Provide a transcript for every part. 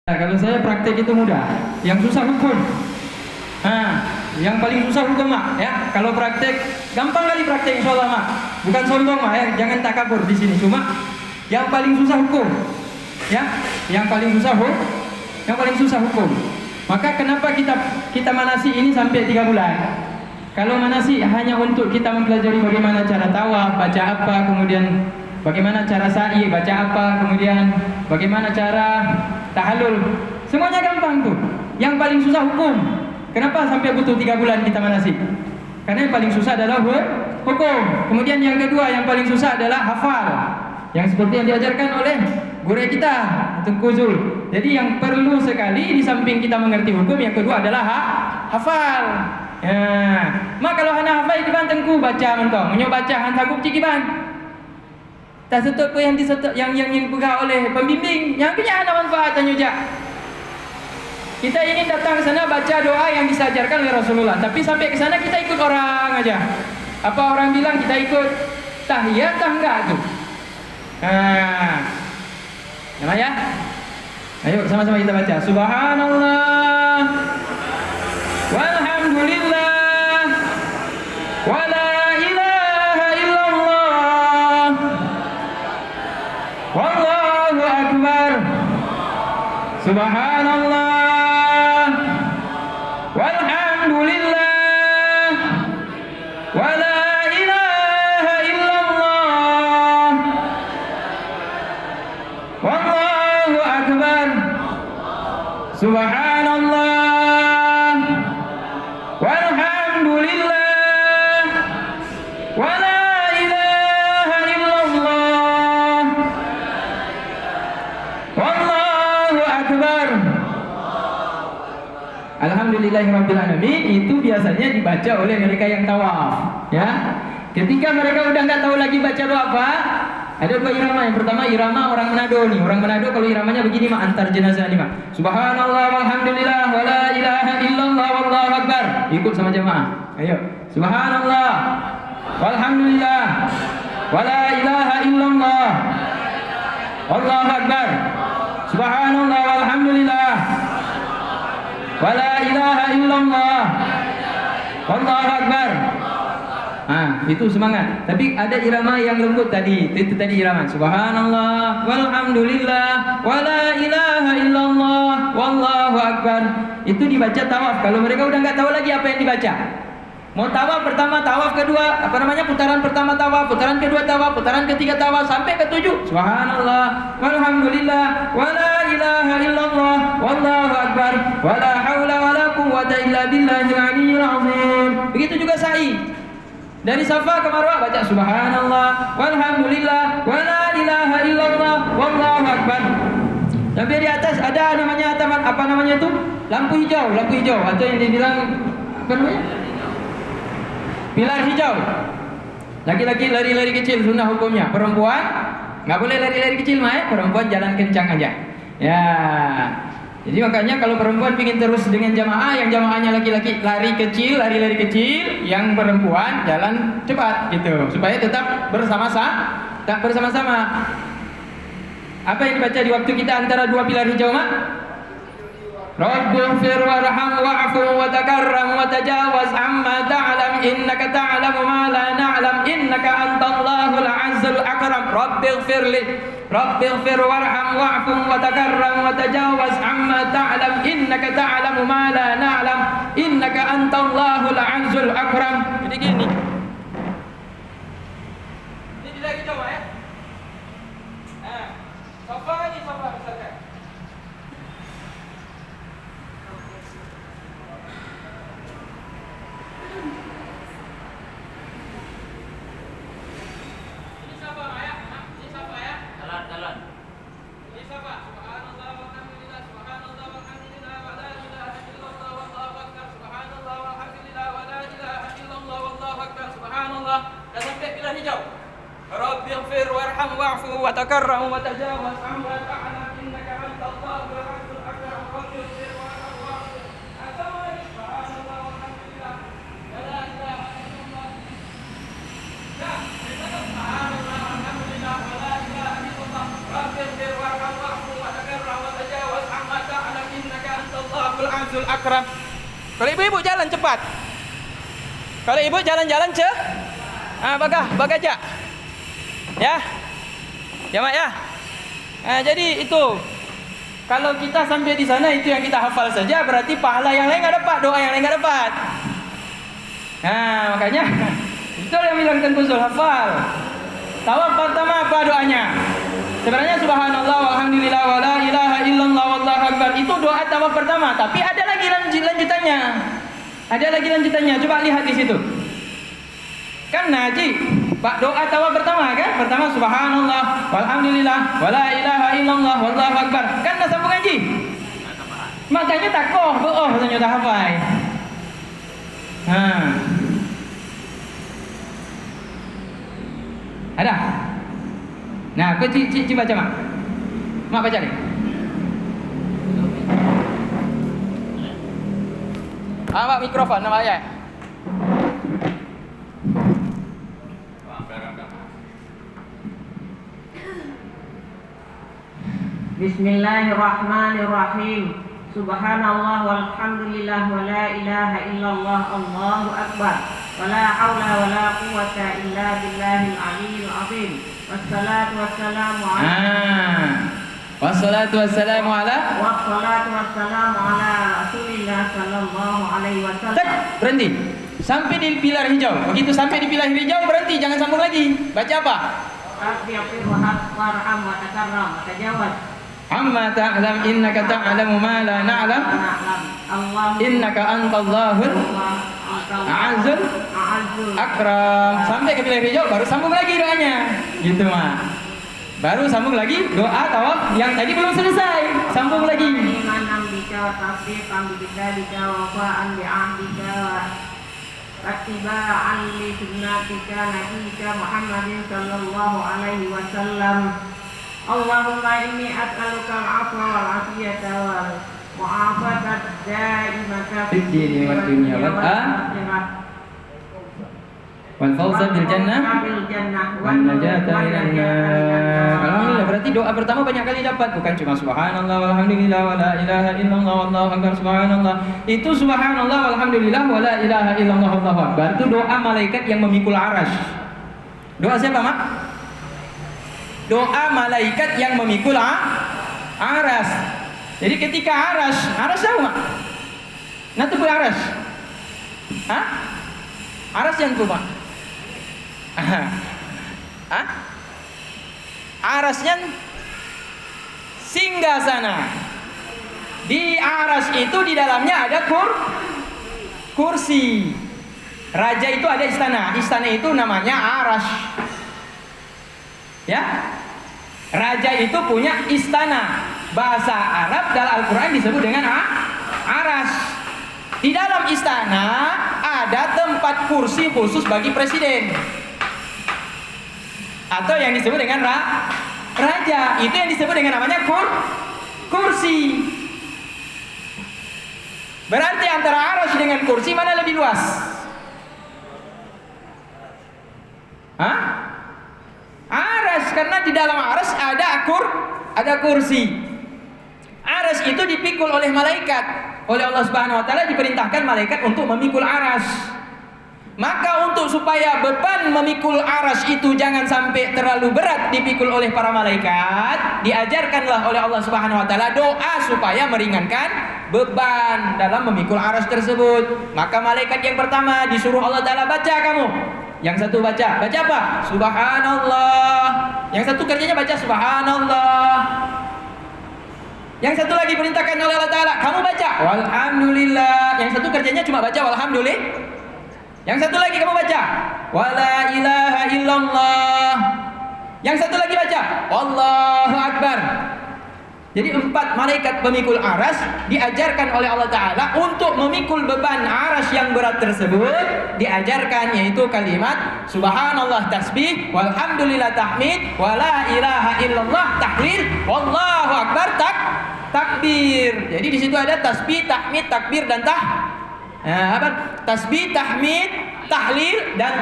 Nah, kalau saya praktek itu mudah, yang susah hukum. Nah, yang paling susah hukum mak, ya. Kalau praktek gampang kali praktek insyaallah mak. Bukan sombong mak, ya. Jangan takabur di sini. Cuma yang paling susah hukum, ya. Yang paling susah hukum. Maka kenapa kita manasi ini sampai 3 bulan? Kalau manasi hanya untuk kita mempelajari bagaimana cara tawaf, baca apa, kemudian bagaimana cara sa'i, baca apa, kemudian bagaimana cara tahallul, semuanya gampang tuh. Yang paling susah hukum. Kenapa sampai butuh 3 bulan kita manasi? Karena yang paling susah adalah hukum. Kemudian yang kedua yang paling susah adalah hafal. Yang seperti yang diajarkan oleh guru kita, Tengku Zul. Jadi yang perlu sekali di samping kita mengerti hukum, yang kedua adalah hafal. Ya, mak kalau hana hafal itu ban Tengku baca mentong, menyo baca han sagup ciki ban. Tak setut pun yang dipegang oleh pembimbing, yang punya ada manfaatnya juga. Kita ingin datang ke sana baca doa yang disajarkan oleh Rasulullah, tapi sampai ke sana kita ikut orang aja. Apa orang bilang kita ikut tahiyat tah enggak tuh? Nah, ya. Ayo sama-sama kita baca. Subhanallah, walhamdulillah, wala ilaha illallah, wallahu akbar. Subhanallah, walhamdulillah, wala ilaha illallah, wallahu akbar. Subhanallah, walhamdulillah, wala ilaha illallah, wallahu akbar. Alhamdulillahirabbil alamin itu biasanya dibaca oleh mereka yang tawaf, ya. Ketika mereka udah nggak tahu lagi baca doa apa, ada 2 irama. Yang pertama irama orang Manado nih. Orang Manado kalau iramanya begini mah, antar jenazah nih mah. Subhanallah walhamdulillah wala ilaha illallah wallahu akbar. Ikut sama jemaah. Ayo. Subhanallah walhamdulillah wala ilaha illallah wallahu akbar. Subhanallah walhamdulillah wala ilaha illallah wallahu akbar. Itu semangat. Tapi ada irama yang lembut tadi. Itu tadi irama Subhanallah walhamdulillah wala ilaha illallah wallahu akbar. Itu dibaca tawaf. Kalau mereka udah nggak tahu lagi apa yang dibaca. Mau tawaf pertama, tawaf kedua, putaran pertama tawaf, putaran kedua tawaf, putaran ketiga tawaf sampai ke 7. Subhanallah walhamdulillah wala ilaha illallah wallahu akbar wala haula wala quwwata illa billahil aliyyil azim. Begitu juga sa'i. Dari Safa ke Marwah baca Subhanallah walhamdulillah wala ilaha illallah wallahu akbar. Sampai di atas ada namanya apa namanya itu? Lampu hijau atau yang dibilang apa namanya? Pilar hijau. Laki-laki lari-lari kecil sunnah hukumnya. Perempuan nggak boleh lari-lari kecil mah, perempuan jalan kencang aja. Ya. Jadi makanya kalau perempuan ingin terus dengan jamaah, yang jamaahnya laki-laki lari lari kecil, yang perempuan jalan cepat gitu, supaya tetap bersama-sama. Apa yang dibaca di waktu kita antara 2 pilar hijau mak? Rabbighfir warham wa'fu wa takarram wa tajawaz amma ta'lam innaka ta'lamu ma la na'lam innaka antallahul azzul akram. Rabbighfir warham wa'fu wa takarram wa tajawaz amma ta'lam innaka ta'lamu ma la na'lam innaka antallahul azzul akram. Jadi gini. Ini lagi coba ya. Safa misalkan. Rabbighfir warham wa'fu wa takarram wa tajawaz amma ta'lam innaka antallahul azzul akram. Rabbighfir warham wa'fu subhanallah walhamdulillah wala ilaha illallah. Ya, subhanallah walhamdulillah wala ilaha illallah. Rabbighfir warham wa'fu wa takarram wa tajawaz amma ta'lam Azul Akram. Kalau ibu-ibu jalan cepat. Kalau ibu jalan-jalan bagajak. Ya. Ya, Mak ya. Jadi itu kalau kita sampai di sana itu yang kita hafal saja, berarti pahala yang lain nggak dapat, doa yang lain nggak dapat. Makanya itu yang bilang Tengku hafal. Tawaf pertama apa doanya? Sebenarnya subhanallah walhamdulillah wala ilaha illallah wallahu akbar itu doa tawaf pertama, tapi ada lagi lanjutannya. Ada lagi lanjutannya. Coba lihat di situ. Kan Naji, Pak doa tawaf pertama kan? Pertama subhanallah walhamdulillah wala ilaha illallah wallahu akbar. Kan dah sambung Haji. Makanya takoh, katanya dah hafal. Ada? Nah, kau cik baca Mak. Mak baca deh. Mak mikrofon nama ayat. Bismillahirrahmanirrahim. Subhanallah walhamdulillah wa la ilaha illallah Allahu akbar. Wa la haula wa la quwwata illa billahil aliyyil azim. Wassalatu wassalamu ala Wassalatu wassalamu ala Rasulillah sallallahu alaihi wasallam. Berhenti. Sampai di pilar hijau. Begitu sampai di pilar hijau berhenti, jangan sambung lagi. Baca apa? Afiqir wa warham wa takarram wa tajawaz. Amma ta'lam innaka ta'lamu ma la na'lam. Innaka antallahul a'azzul akram. Sampai ke pilar hijau baru sambung lagi doanya. Gitu Mak. Baru sambung lagi doa tawaf yang tadi belum selesai. Sambung lagi. Manam bika tasdiqan bika wafa'an bi'ahdika wattiba'an li sunnatika nabiyyika Muhammadin sallallahu alaihi wasallam. Allahumma inni as'aluka al-'afwa wal 'afiyata wal mu'afata daimata fid dini wad dunya wal akhirah wal fawza bil jannah wan najata minan nar. Alhamdulillah, berarti doa pertama banyak kali dapat, bukan cuma subhanallah walhamdulillah wala ilaha illallah wallahu akbar subhanallah. Itu subhanallah walhamdulillah wala ilaha illallah wallahu akbar itu doa malaikat yang memikul arasy. Doa siapa Mak? Doa malaikat yang memikul aras. Jadi ketika aras tahu Mak? Nah tu aras. Aras yang tu Mak? Arasnya singgasana. Di aras itu di dalamnya ada kursi. Raja itu ada istana. Istana itu namanya aras. Ya, raja itu punya istana. Bahasa Arab dalam Al-Quran disebut dengan aras. Di dalam istana ada tempat kursi khusus bagi presiden, atau yang disebut dengan raja. Itu yang disebut dengan namanya kursi. Berarti antara aras dengan kursi mana lebih luas? Aras, karena di dalam aras ada kursi. Aras itu dipikul oleh malaikat. Oleh Allah Subhanahu wa taala diperintahkan malaikat untuk memikul aras. Maka untuk supaya beban memikul aras itu jangan sampai terlalu berat dipikul oleh para malaikat, diajarkanlah oleh Allah Subhanahu wa taala doa supaya meringankan beban dalam memikul aras tersebut. Maka malaikat yang pertama disuruh Allah taala baca kamu. Yang satu baca apa? Subhanallah. Yang satu kerjanya baca subhanallah. Yang satu lagi perintahkan oleh Allah Ta'ala, kamu baca walhamdulillah. Yang satu kerjanya cuma baca walhamdulillah. Yang satu lagi kamu baca wala ilaha illallah. Yang satu lagi baca Allahu akbar. Jadi 4 malaikat pemikul aras diajarkan oleh Allah Ta'ala untuk memikul beban aras yang berat tersebut. Diajarkan yaitu kalimat subhanallah tasbih, walhamdulillah tahmid, wala ilaha illallah tahlil, wallahu akbar takbir. Jadi di situ ada tasbih, tahmid, takbir dan tasbih, tahmid, tahlil dan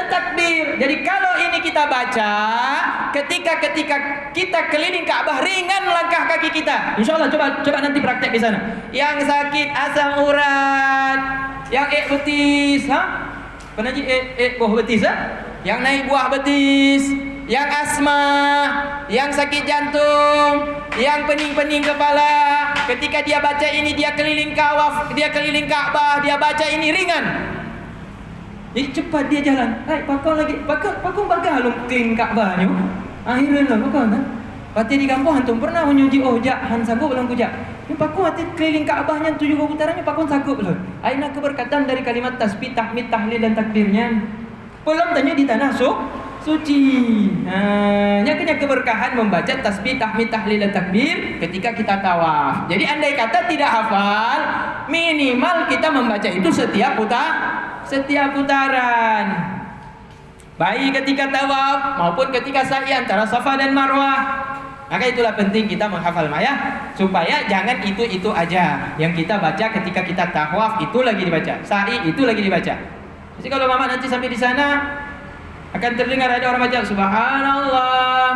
takbir. Jadi kalau ini kita baca ketika kita keliling Ka'bah ringan langkah kaki kita. Insyaallah coba nanti praktek di sana. Yang sakit asam urat, yang betis, pernah buah betis, yang naik buah betis, yang asma, yang sakit jantung, yang pening-pening kepala, ketika dia baca ini dia keliling Ka'bah, dia baca ini ringan. Jadi cepat dia jalan. Pakong bagalong keliling Ka'bah ni. Akhirnya lah pakong. Pati di kampung hantum pernah menyuji han sanggup belum kujak. Ni pakong hati keliling Ka'bahnya 7 putarannya pakong sanggup belum. Aina keberkatan dari kalimat tasbih, tahmid, tahlil dan takbirnya. Belum tanya di tanah suci. Nya keberkahan membaca tasbih, tahmid, tahlil dan takbir ketika kita tawaf. Jadi andai kata tidak hafal, minimal kita membaca itu setiap putaran. Baik ketika tawaf maupun ketika sa'i antara Safa dan Marwah. Maka itulah penting kita menghafal ya, supaya jangan itu aja yang kita baca ketika kita tawaf itu lagi dibaca, sa'i itu lagi dibaca. Jadi kalau mama nanti sampai di sana akan terdengar ada orang baca subhanallah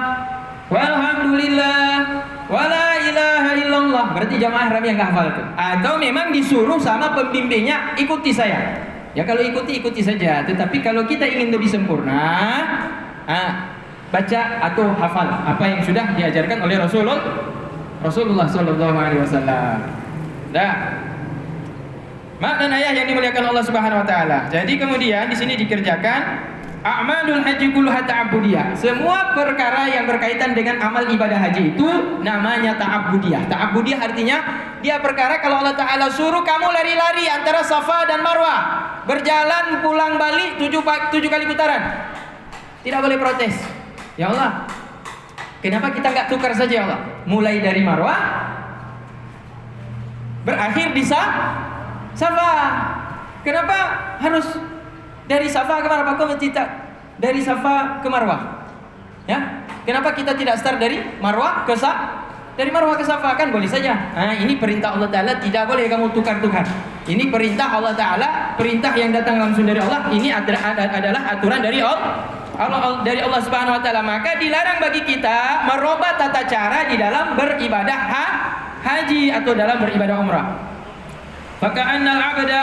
walhamdulillah wala ilaha illallah. Berarti jamaah ramai yang enggak hafal itu. Atau memang disuruh sama pembimbingnya ikuti saya. Ya kalau ikuti saja. Tetapi kalau kita ingin lebih sempurna, baca atau hafal apa yang sudah diajarkan oleh Rasulullah sallallahu alaihi wasallam. Mak dan ayah yang dimuliakan Allah Subhanahu wa taala. Jadi kemudian di sini dikerjakan a'malul haji kulluha ta'abbudiyah. Semua perkara yang berkaitan dengan amal ibadah haji itu namanya ta'abbudiyah. Ta'abbudiyah artinya dia perkara kalau Allah Ta'ala suruh kamu lari-lari antara Safa dan Marwah, berjalan pulang balik 7 kali putaran, tidak boleh protes. Ya Allah, kenapa kita nggak tukar saja ya Allah? Mulai dari Marwah berakhir di Safa. Kenapa harus dari Safa ke Marwah? Kok tidak dari Safa ke Marwah? Ya, kenapa kita tidak start dari Marwah ke Safa? Kan boleh saja. Ini perintah Allah Ta'ala, tidak boleh kamu tukar-tukar. Ini perintah Allah Ta'ala, perintah yang datang langsung dari Allah. Ini adalah aturan dari Allah Subhanahu Wa Ta'ala. Maka dilarang bagi kita merubah tata cara di dalam beribadah haji atau dalam beribadah umrah. Faka'annal abda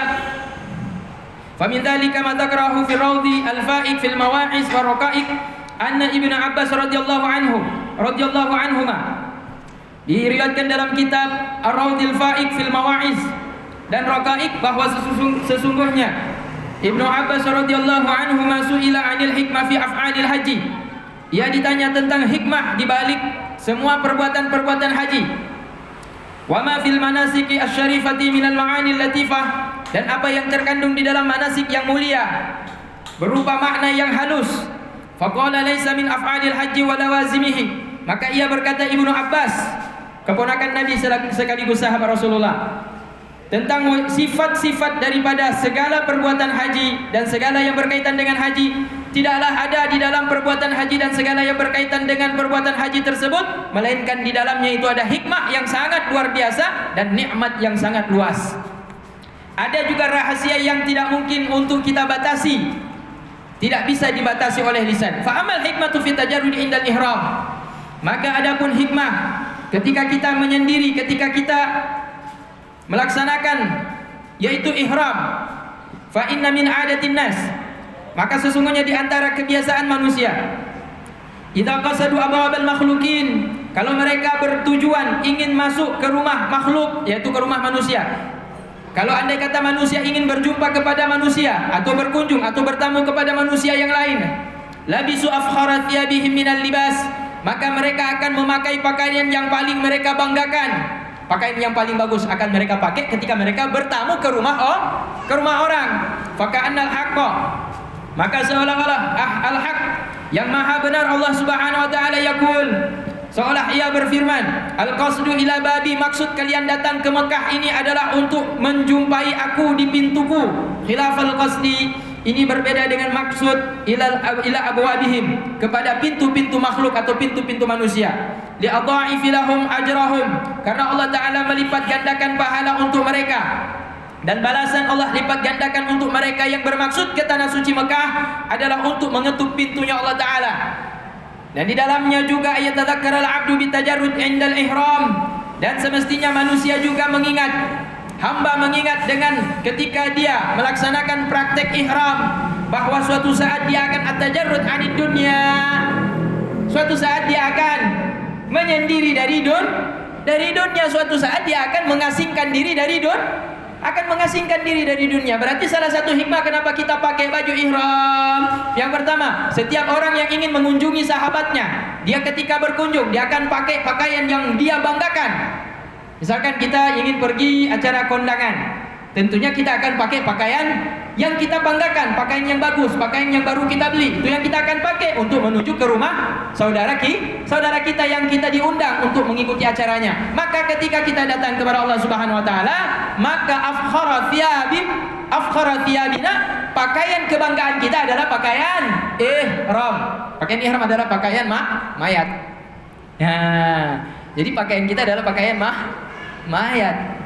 famin dzalika ma takrahu fi rawdi al-fa'iq fil mawa'is wa raqa'iq anna Ibnu Abbas radhiyallahu anhuma diriwayatkan dalam kitab Ar-Rawdil Fa'iq fil Mawa'is dan Raqa'iq bahwa sesungguhnya Ibnu Abbas radhiyallahu anhuma su'ila 'anil hikmah fi af'alil haji. Ia ditanya tentang hikmah di balik semua perbuatan-perbuatan haji. Wa ma fil manasiki asy-syarifati minal ma'anil latifah, dan apa yang terkandung di dalam manasik yang mulia berupa makna yang halus. Faqala laisa min af'alil haji wa lawazimihi. Maka ia berkata, Ibnu Abbas, keponakan Nabi sekaligus sahabat Rasulullah, tentang sifat-sifat daripada segala perbuatan haji dan segala yang berkaitan dengan haji, tidaklah ada di dalam perbuatan haji dan segala yang berkaitan dengan perbuatan haji tersebut, melainkan di dalamnya itu ada hikmah yang sangat luar biasa dan nikmat yang sangat luas. Ada juga rahasia yang tidak mungkin untuk kita batasi, tidak bisa dibatasi oleh lisan. Fa amal hikmatu fi tajarrud indal ihram. Maka adapun hikmah ketika kita menyendiri, ketika kita melaksanakan yaitu ihram, fa inna min adatin nas, maka sesungguhnya di antara kebiasaan manusia, idza qasadu abwabal makhluqin, kalau mereka bertujuan ingin masuk ke rumah makhluk, yaitu ke rumah manusia. Kalau andai kata manusia ingin berjumpa kepada manusia atau berkunjung atau bertamu kepada manusia yang lain, labisu afkharat thiyabihim minal libas, maka mereka akan memakai pakaian yang paling mereka banggakan. Pakaian yang paling bagus akan mereka pakai ketika mereka bertamu ke rumah orang. Faka'annal haqqa, maka seolah-olah al-haq yang maha benar Allah Subhanahu wa taala yaqul, seolah ia berfirman, al-qasdu ila babi, maksud kalian datang ke Mekah ini adalah untuk menjumpai aku di pintuku. Khilafal qasdi, ini berbeda dengan maksud ila abwabihim, kepada pintu-pintu makhluk atau pintu-pintu manusia. Li'adha'ifi lahum ajrahum, karena Allah Ta'ala melipat gandakan pahala untuk mereka, dan balasan Allah lipat gandakan untuk mereka yang bermaksud ke tanah suci Mekah adalah untuk mengetuk pintunya Allah Ta'ala. Dan di dalamnya juga ayat tadzakkaral 'abdu bitajarrud 'indal ihram, dan semestinya manusia juga mengingat, hamba mengingat dengan ketika dia melaksanakan praktek ihram bahwa suatu saat dia akan at-tajarrud 'anid dunya. Suatu saat dia akan menyendiri dari dunia, suatu saat dia akan mengasingkan diri dari dunia. Berarti salah satu hikmah kenapa kita pakai baju ihram. Yang pertama, setiap orang yang ingin mengunjungi sahabatnya, dia ketika berkunjung dia akan pakai pakaian yang dia banggakan. Misalkan kita ingin pergi acara kondangan, tentunya kita akan pakai pakaian yang kita banggakan, pakaian yang bagus, pakaian yang baru kita beli. Itu yang kita akan pakai untuk menuju ke rumah saudara kita yang kita diundang untuk mengikuti acaranya. Maka ketika kita datang kepada Allah Subhanahu wa taala, maka afkhara thiyabina, pakaian kebanggaan kita adalah pakaian ihram. Pakaian ihram adalah pakaian mayat. Nah, jadi pakaian kita adalah pakaian mayat.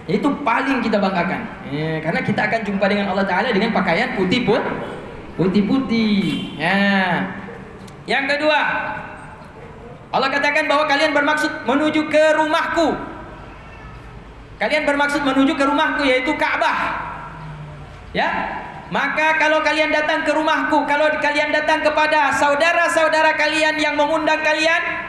Itu paling kita banggakan, karena kita akan jumpa dengan Allah Ta'ala dengan pakaian putih-putih. Yang kedua, Allah katakan bahwa kalian bermaksud menuju ke rumahku. Kalian bermaksud menuju ke rumahku, yaitu Ka'bah. Ya, maka kalau kalian datang ke rumahku, kalau kalian datang kepada saudara-saudara kalian yang mengundang kalian,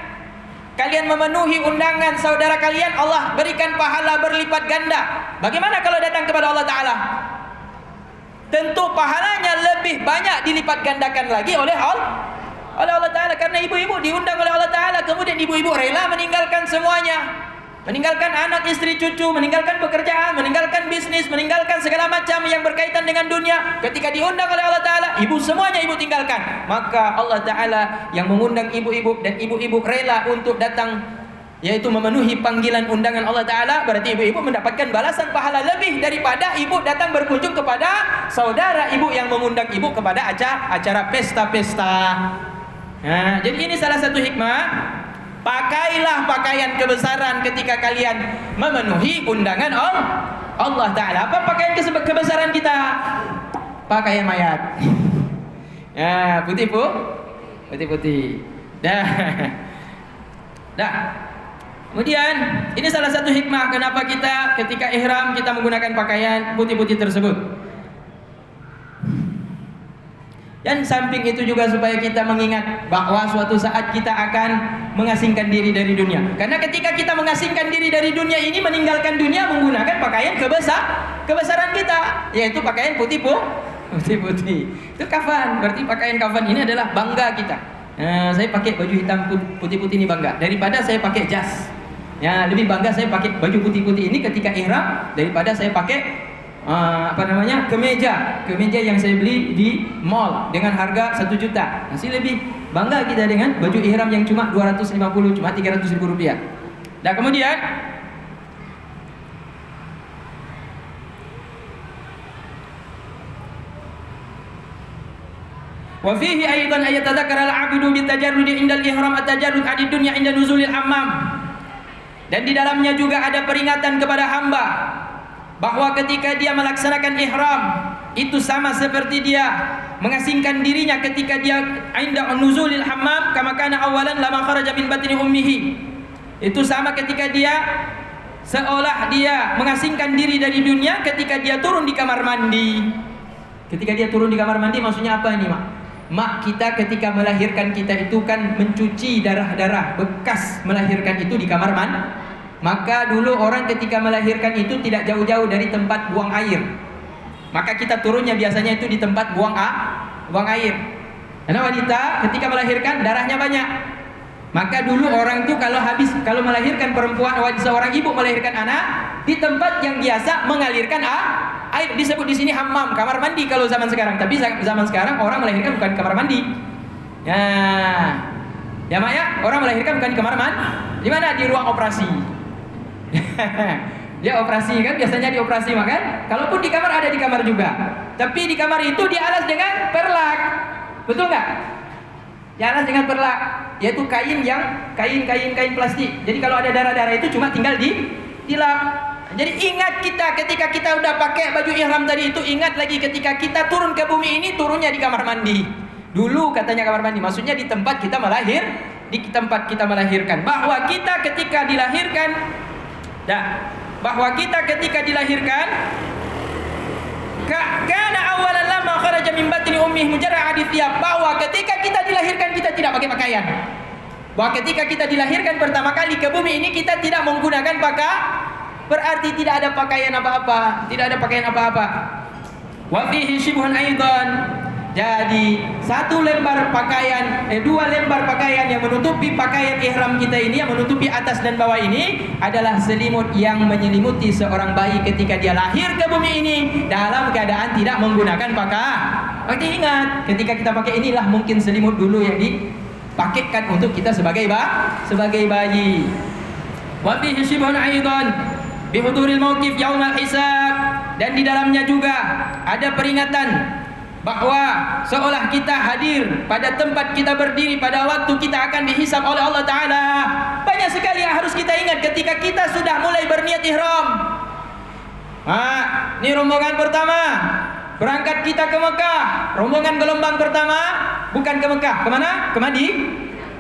kalian memenuhi undangan saudara kalian, Allah berikan pahala berlipat ganda. Bagaimana kalau datang kepada Allah Ta'ala? Tentu pahalanya lebih banyak dilipat gandakan lagi oleh Allah Ta'ala. Karena ibu-ibu diundang oleh Allah Ta'ala, kemudian ibu-ibu rela meninggalkan semuanya, meninggalkan anak, istri, cucu, meninggalkan pekerjaan, meninggalkan bisnis, meninggalkan segala macam yang berkaitan dengan dunia. Ketika diundang oleh Allah Ta'ala, semuanya ibu tinggalkan. Maka Allah Ta'ala yang mengundang ibu-ibu, dan ibu-ibu rela untuk datang, yaitu memenuhi panggilan undangan Allah Ta'ala. Berarti ibu-ibu mendapatkan balasan pahala lebih daripada ibu datang berkunjung kepada saudara ibu yang mengundang ibu kepada acara pesta-pesta. Nah, jadi ini salah satu hikmah. Pakailah pakaian kebesaran ketika kalian memenuhi undangan Allah Ta'ala. Apa pakaian kebesaran kita? Pakaian mayat. Ya, putih-putih. Dah. Kemudian ini salah satu hikmah kenapa kita ketika ihram kita menggunakan pakaian putih-putih tersebut. Dan samping itu juga supaya kita mengingat bahwa suatu saat kita akan mengasingkan diri dari dunia. Karena ketika kita mengasingkan diri dari dunia ini, meninggalkan dunia menggunakan pakaian kebesaran kita, yaitu pakaian putih-putih. Itu kafan. Berarti pakaian kafan ini adalah bangga kita. Saya pakai baju hitam putih-putih ini bangga daripada saya pakai jas. Ya, lebih bangga saya pakai baju putih-putih ini ketika ihram daripada saya pakai kemeja yang saya beli di mall dengan harga 1 juta. Masih lebih bangga kita dengan baju ihram yang cuma 250, cuma 300 ribu rupiah. Dan kemudian wa fihi aidan ayat tadzakara al-'abdu bitajarrudi indal ihram at-tajarrud 'anid dunya inda nuzulil hammam. Dan di dalamnya juga ada peringatan kepada hamba bahwa ketika dia melaksanakan ihram itu sama seperti dia mengasingkan dirinya ketika dia inda nuzulil hammam, kama kana awalan lama kharaja min batni ummihi. Itu sama ketika dia seolah dia mengasingkan diri dari dunia ketika dia turun di kamar mandi. Ketika dia turun di kamar mandi maksudnya apa ini, Mak? Mak kita ketika melahirkan kita itu kan mencuci darah-darah bekas melahirkan itu di kamar mandi. Maka dulu orang ketika melahirkan itu tidak jauh-jauh dari tempat buang air. Maka kita turunnya biasanya itu di tempat buang air. Karena wanita ketika melahirkan darahnya banyak. Maka dulu orang itu kalau melahirkan perempuan, seorang ibu melahirkan anak di tempat yang biasa mengalirkan air, disebut di sini hammam, kamar mandi kalau zaman sekarang. Tapi zaman sekarang orang melahirkan bukan kamar mandi. Ya Mak ya, orang melahirkan bukan di kamar mandi. Di mana? Di ruang operasi. Dia operasi kan, biasanya dioperasi makan. Kalaupun di kamar ada di kamar juga. Tapi di kamar itu dialas dengan perlak. Betul nggak? Dialas dengan perlak, yaitu kain plastik. Jadi kalau ada darah-darah itu cuma tinggal dilap. Jadi ingat kita ketika kita udah pakai baju ihram tadi itu, ingat lagi ketika kita turun ke bumi ini turunnya di kamar mandi. Dulu katanya kamar mandi, maksudnya di tempat kita melahirkan. Bahwa kita ketika dilahirkan, karena awalan lama kharaja min batni ummih mujarrad thiyab, bahwa ketika kita dilahirkan kita tidak pakai pakaian. Bahwa ketika kita dilahirkan pertama kali ke bumi ini kita tidak menggunakan pakaian, berarti tidak ada pakaian apa-apa, Wa fihi shibhun aidan. Jadi dua lembar pakaian yang menutupi pakaian ihram kita ini, yang menutupi atas dan bawah ini adalah selimut yang menyelimuti seorang bayi ketika dia lahir ke bumi ini dalam keadaan tidak menggunakan pakaian. Berarti ingat, ketika kita pakai inilah mungkin selimut dulu yang dipakaikan untuk kita sebagai bayi. Wa fihi shibhun aidan bi huduril mauqif yaumil hisab, dan di dalamnya juga ada peringatan bahwa seolah kita hadir pada tempat kita berdiri pada waktu kita akan dihisab oleh Allah Ta'ala. Banyak sekali yang harus kita ingat ketika kita sudah mulai berniat ihram. Ini rombongan pertama, berangkat kita ke Mekah. Rombongan gelombang pertama bukan ke Mekah, kemana? Ke Madinah.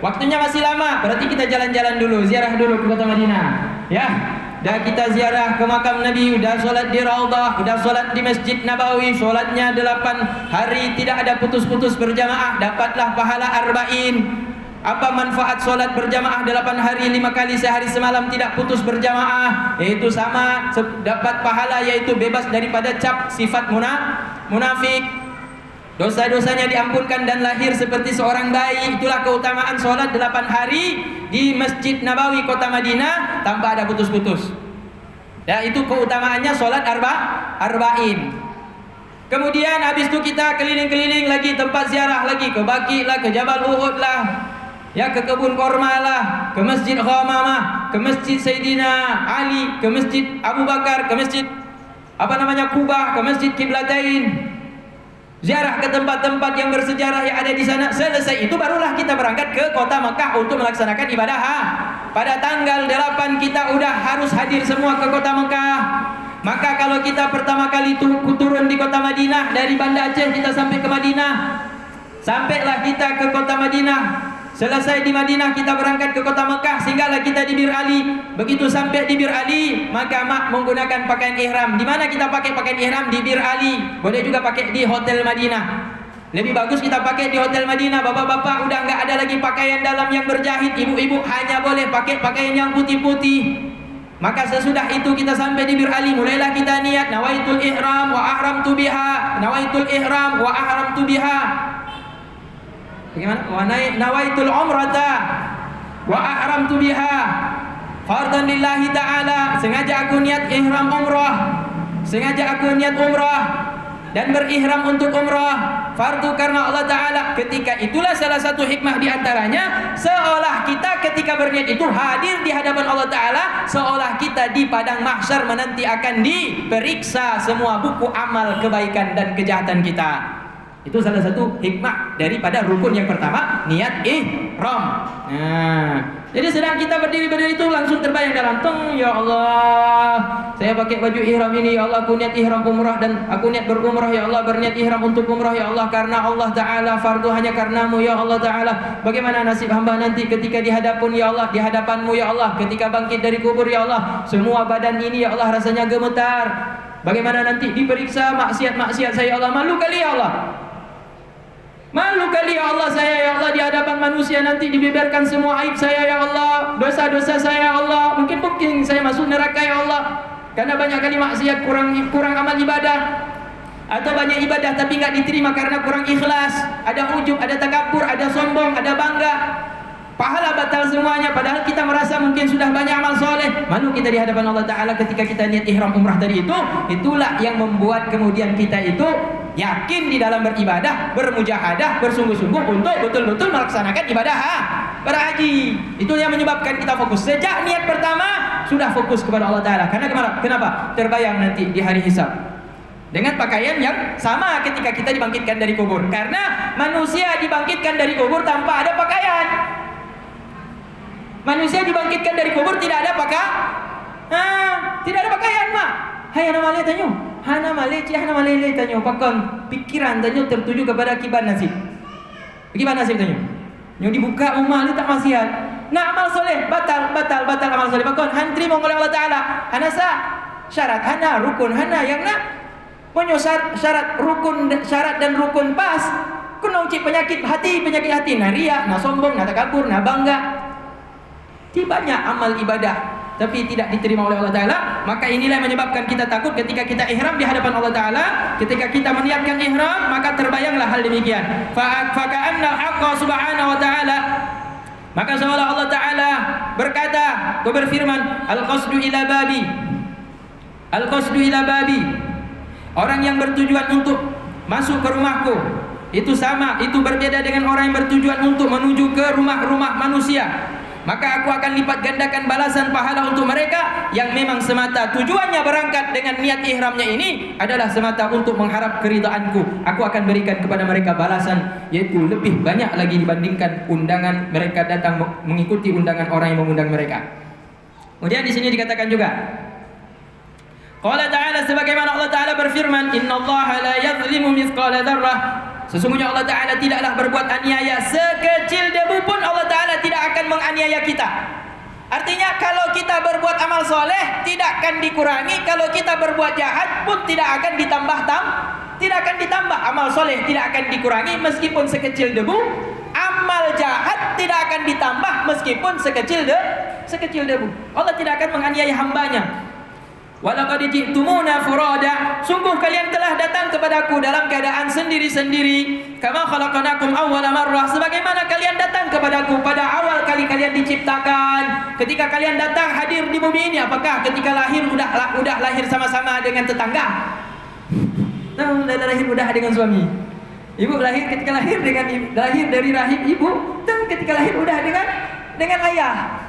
Waktunya masih lama, berarti kita jalan-jalan dulu, ziarah dulu ke kota Madinah. Ya, dah kita ziarah ke makam Nabi, udah sholat di Raudhah, udah sholat di Masjid Nabawi, sholatnya 8 hari tidak ada putus-putus berjamaah, dapatlah pahala arba'in. Apa manfaat sholat berjamaah 8 hari 5 kali sehari semalam tidak putus berjamaah? Yaitu sama dapat pahala, yaitu bebas daripada cap sifat munafik. Dosa-dosanya diampunkan dan lahir seperti seorang bayi. Itulah keutamaan sholat 8 hari di Masjid Nabawi kota Madinah tanpa ada putus-putus. Ya, itu keutamaannya sholat arba'in. Kemudian habis itu kita keliling-keliling lagi tempat ziarah lagi, ke Baqi lah, ke Jabal Uhud lah, ya, ke kebun korma lah, ke Masjid Ghamamah, ke Masjid Sayyidina Ali, ke Masjid Abu Bakar, ke Masjid Kubah, ke Masjid Qiblatain. Ziarah ke tempat-tempat yang bersejarah yang ada di sana. Selesai itu barulah kita berangkat ke kota Mekah untuk melaksanakan ibadah. Pada tanggal 8 kita udah harus hadir semua ke kota Mekah. Maka kalau kita pertama kali turun di kota Madinah, dari Banda Aceh kita sampai ke Madinah, sampailah kita ke kota Madinah. Selesai di Madinah kita berangkat ke kota Mekah, singgahlah kita di Bir Ali. Begitu sampai di Bir Ali, maka menggunakan pakaian ihram. Di mana kita pakai pakaian ihram? Di Bir Ali. Boleh juga pakai di Hotel Madinah. Lebih bagus kita pakai di Hotel Madinah. Bapak-bapak udah nggak ada lagi pakaian dalam yang berjahit. Ibu-ibu hanya boleh pakai pakaian yang putih-putih. Maka sesudah itu kita sampai di Bir Ali, mulailah kita niat nawaitul ihram wa ahramtu biha. Nawaitul ihram wa ahramtu biha. Bagaimana? Wa nawaitul umrata wa ahramtu biha fardhan lillahi ta'ala. Sengaja aku niat ihram umrah, sengaja aku niat umrah dan berihram untuk umrah, fardu karena Allah Ta'ala. Ketika itulah salah satu hikmah diantaranya, seolah kita ketika berniat itu hadir di hadapan Allah Ta'ala, seolah kita di padang mahsyar menanti akan diperiksa semua buku amal kebaikan dan kejahatan kita. Itu salah satu hikmah daripada rukun yang pertama, niat ihram. Nah, jadi sedang kita berdiri itu langsung terbayang dalam tong, ya Allah, saya pakai baju ihram ini, ya Allah, aku niat ihram umrah dan aku niat berumrah, ya Allah, berniat ihram untuk umrah, ya Allah, karena Allah Ta'ala, fardu hanya karenamu, ya Allah Ta'ala. Bagaimana nasib hamba nanti ketika di hadapan, ya Allah, di hadapanmu, ya Allah, ketika bangkit dari kubur, ya Allah, semua badan ini, ya Allah, rasanya gemetar. Bagaimana nanti diperiksa maksiat-maksiat saya, ya Allah, malu kali, ya Allah. Malu kali, ya Allah, saya, ya Allah, di hadapan manusia nanti dibeberkan semua aib saya, ya Allah, dosa-dosa saya, ya Allah. Mungkin saya masuk neraka, ya Allah, karena banyak kali maksiat, kurang amal ibadah, atau banyak ibadah tapi nggak diterima karena kurang ikhlas, ada ujub, ada takabur, ada sombong, ada bangga, pahala batal semuanya. Padahal kita merasa mungkin sudah banyak amal soleh. Malu kita di hadapan Allah Ta'ala ketika kita niat ihram umrah tadi itu. Itulah yang membuat kemudian kita itu yakin di dalam beribadah, bermujahadah, bersungguh-sungguh untuk betul-betul melaksanakan ibadah berhaji. Itu yang menyebabkan kita fokus. Sejak niat pertama sudah fokus kepada Allah Ta'ala. Karena kenapa? Terbayang nanti di hari hisab dengan pakaian yang sama ketika kita dibangkitkan dari kubur. Karena manusia dibangkitkan dari kubur tanpa ada pakaian. Manusia dibangkitkan dari kubur tidak ada tidak ada pakaian, Mak. Hai anak malai tanyo, hana malai tanyo pakon pikiran tanyo tertuju kepada kibar nasib. Bagaimana ceritanya? Yang dibuka rumah ni tak maksiat. Nak amal soleh, batal amal soleh. Bakon hantri mong oleh Allah Ta'ala. Hana syarat, hana rukun, hana yang nak punya syarat dan rukun pas. Kena ucap penyakit hati, nak riak, nak sombong, nak takabur, nak bangga. Di banyak amal ibadah tapi tidak diterima oleh Allah Ta'ala. Maka inilah yang menyebabkan kita takut ketika kita ihram di hadapan Allah Ta'ala. Ketika kita meniatkan ihram, maka terbayanglah hal demikian. Faka'anna al-haqqa subhanahu wa ta'ala, maka seolah Allah Ta'ala berkata, berfirman, Al-qasdu ila babi, orang yang bertujuan untuk masuk ke rumahku, itu sama, itu berbeda dengan orang yang bertujuan untuk menuju ke rumah-rumah manusia. Maka aku akan lipat gandakan balasan pahala untuk mereka yang memang semata tujuannya berangkat dengan niat ihramnya ini adalah semata untuk mengharap keridaanku. Aku akan berikan kepada mereka balasan, yaitu lebih banyak lagi dibandingkan undangan mereka datang mengikuti undangan orang yang mengundang mereka. Kemudian di sini dikatakan juga, Qala Ta'ala, sebagaimana Allah Ta'ala berfirman, Innallaha la yadhlimu mithqala dzarrah. Sesungguhnya Allah Ta'ala tidaklah berbuat aniaya sekecil debu pun. Allah Ta'ala tidak akan menganiaya kita. Artinya kalau kita berbuat amal soleh tidak akan dikurangi, kalau kita berbuat jahat pun tidak akan ditambah. Amal soleh tidak akan dikurangi meskipun sekecil debu. Amal jahat tidak akan ditambah meskipun sekecil debu. Allah tidak akan menganiaya hambanya. Walaqad ji'tumuna furada, sungguh kalian telah datang kepadaku dalam keadaan sendiri-sendiri. Kama khalaqnakum awwala marrah, sebagaimana kalian datang kepadaku pada awal kali kalian diciptakan. Ketika kalian datang hadir di bumi ini, apakah ketika lahir udah lahir sama-sama dengan tetangga? Nah, lahir udah dengan suami. Ibu lahir ketika lahir dari rahim ibu, dan ketika lahir udah dengan ayah.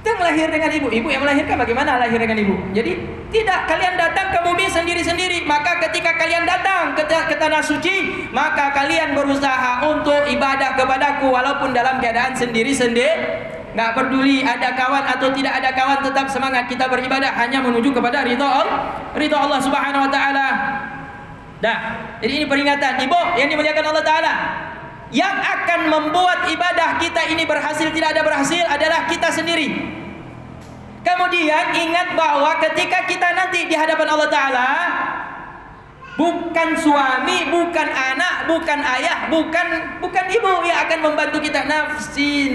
Lahir dengan ibu yang melahirkan, bagaimana lahir dengan ibu? Jadi tidak, kalian datang ke bumi sendiri-sendiri. Maka ketika kalian datang ke tanah suci, maka kalian berusaha untuk ibadah kepadaku walaupun dalam keadaan sendiri-sendiri. Nggak peduli ada kawan atau tidak ada kawan, tetap semangat kita beribadah hanya menuju kepada ridha Allah Subhanahu wa Ta'ala. Dah, jadi ini peringatan ibu yang dimuliakan Allah Ta'ala. Yang akan membuat ibadah kita ini berhasil tidak ada berhasil adalah kita sendiri. Kemudian ingat bahwa ketika kita nanti di hadapan Allah Ta'ala, bukan suami, bukan anak, bukan ayah, bukan ibu yang akan membantu kita. Nafsi.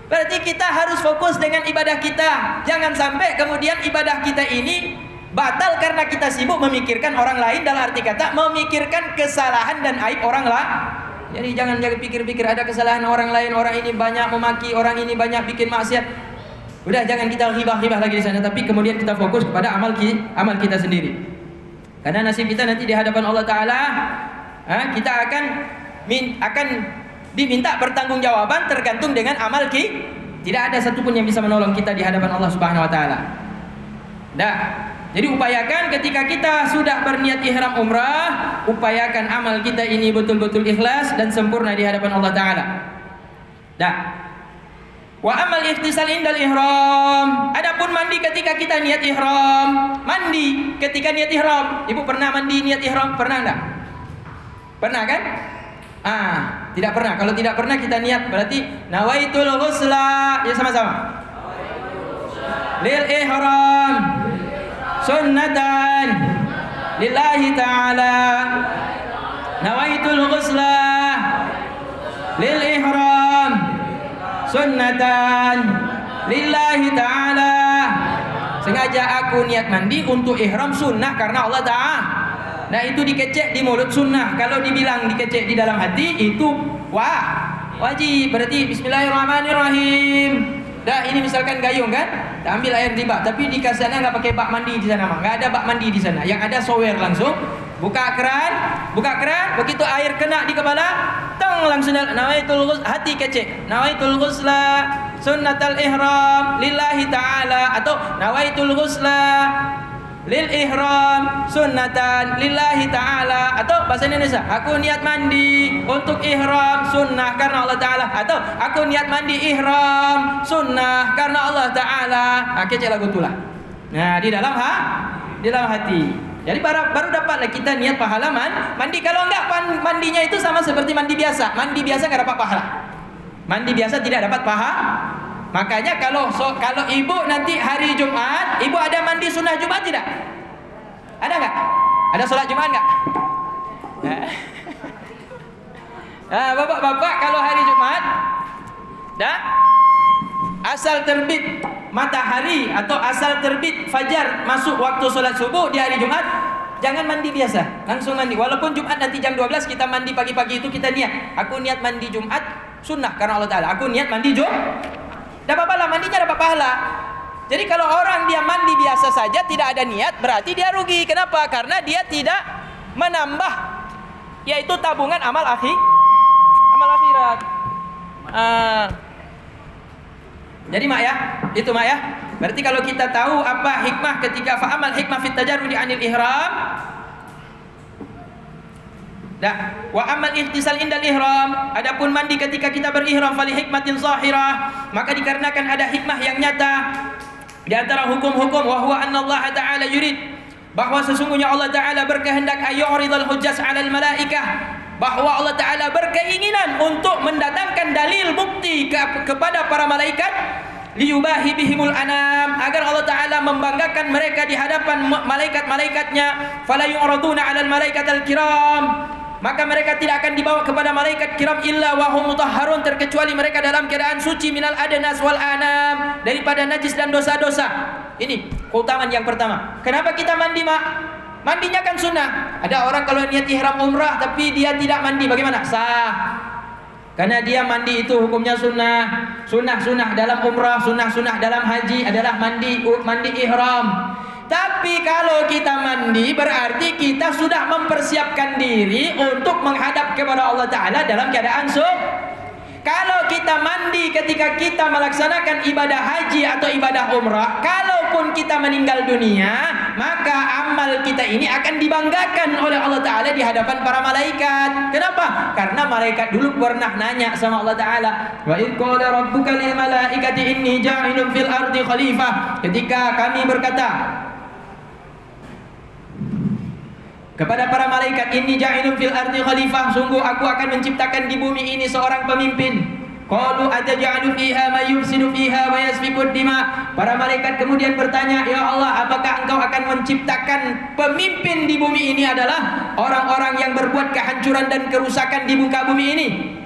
Berarti kita harus fokus dengan ibadah kita. Jangan sampai kemudian ibadah kita ini batal karena kita sibuk memikirkan orang lain, dalam arti kata memikirkan kesalahan dan aib orang lain. Jadi jangan pikir-pikir ada kesalahan orang lain, orang ini banyak memaki, orang ini banyak bikin maksiat. Udah, jangan kita ghibah lagi di sana, tapi kemudian kita fokus kepada amal kita sendiri. Karena nasib kita nanti di hadapan Allah Ta'ala, kita akan diminta pertanggungjawaban tergantung dengan amal kita. Tidak ada satupun yang bisa menolong kita di hadapan Allah Subhanahu wa Ta'ala. Jadi upayakan ketika kita sudah berniat ihram umrah, upayakan amal kita ini betul-betul ikhlas dan sempurna di hadapan Allah Ta'ala. Wa amal ikhtisal indal ihram, adapun mandi ketika kita niat ihram. Mandi ketika niat ihram. Ibu pernah mandi niat ihram? Pernah enggak? Pernah kan? Tidak pernah. Kalau tidak pernah kita niat, berarti nawaitul ghusla. Ya, sama-sama. Lil ihram sunnatan lillahi ta'ala. Nawaitul ghusla lil ihram sunnatan lillahi ta'ala. Sengaja aku niat mandi untuk ihram sunnah karena Allah Ta'ala. Nah, itu dikecek di mulut sunnah. Kalau dibilang dikecek di dalam hati, itu wajib. Berarti bismillahirrahmanirrahim. Ini misalkan gayung kan, kita ambil air di bak, tapi di sana nggak pakai bak mandi di sana, nggak ada bak mandi di sana. Yang ada shower langsung, buka keran, begitu air kena di kepala, langsung nawaitul ghusla, hati kecek, nawaitul ghusla sunnatal ihram lillahi ta'ala, atau nawaitul ghusla lil ihram sunnatan lillahi ta'ala, atau bahasa Indonesia, aku niat mandi untuk ihram sunnah karena Allah Ta'ala, atau aku niat mandi ihram sunnah karena Allah Ta'ala. Kecek lagu itulah. Nah, di dalam hati. Jadi baru dapatlah kita niat pahala mandi. Kalau enggak, mandinya itu sama seperti mandi biasa. Mandi biasa enggak dapat pahala. Mandi biasa tidak dapat pahala. Makanya kalau ibu nanti hari Jumat, ibu ada mandi sunnah Jumat tidak? Ada enggak? Ada sholat Jumat enggak? Bapak-bapak kalau hari Jumat asal terbit matahari atau asal terbit fajar masuk waktu sholat subuh di hari Jumat, jangan mandi biasa, langsung mandi. Walaupun Jumat nanti jam 12 kita mandi pagi-pagi itu kita niat, aku niat mandi Jumat sunnah karena Allah Ta'ala, aku niat mandi Jumat, dapat pahala, mandinya dapat pahala. Jadi kalau orang dia mandi biasa saja tidak ada niat, berarti dia rugi. Kenapa? Karena dia tidak menambah, yaitu tabungan amal akhirat. Jadi mak ya, itu mak ya. Berarti kalau kita tahu apa hikmah ketika fa'amal hikmah fit tajarrudi 'anil ihram. Wa amal ihtisal indal ihram. Adapun mandi ketika kita berihram fali hikmatin zahirah, maka dikarenakan ada hikmah yang nyata. Di antara hukum-hukum wa huwa anna Allah Ta'ala yurid, bahwa sesungguhnya Allah Ta'ala berkehendak ayyuridul hujjas 'alal malaikah, bahwa Allah Ta'ala berkeinginan untuk mendatangkan dalil bukti kepada para malaikat, liyubahi bihimul anam, agar Allah Ta'ala membanggakan mereka di hadapan malaikat-malaikatnya. Fala yu'raduna 'alal malaikatil kiram, maka mereka tidak akan dibawa kepada malaikat kiram illa wa hum mutahharun, terkecuali mereka dalam keadaan suci minal adnas wal anam, daripada najis dan dosa-dosa. Ini keutamaan yang pertama. Kenapa kita mandi, mak? Mandinya kan sunnah. Ada orang kalau niat ihram umrah tapi dia tidak mandi, bagaimana? Sah. Karena dia mandi itu hukumnya sunnah. Sunnah dalam umrah, sunnah dalam haji adalah mandi ihram. Tapi kalau kita mandi berarti kita sudah mempersiapkan diri untuk menghadap kepada Allah Ta'ala dalam keadaan Kalau kita mandi ketika kita melaksanakan ibadah haji atau ibadah umrah, kalaupun kita meninggal dunia, maka amal kita ini akan dibanggakan oleh Allah Ta'ala di hadapan para malaikat. Kenapa? Karena malaikat dulu pernah nanya sama Allah Ta'ala, wa idh qala rabbuka lil malaikati inni ja'ilun fil ardi khalifah. Ketika kami berkata kepada para malaikat, inni ja'ilun fil ardi khalifah, sungguh aku akan menciptakan di bumi ini seorang pemimpin. Qalu ataj'alu fiha may yufsidu fiha wa yasfiku dima. Para malaikat kemudian bertanya, ya Allah, apakah engkau akan menciptakan pemimpin di bumi ini adalah orang-orang yang berbuat kehancuran dan kerusakan di muka bumi ini?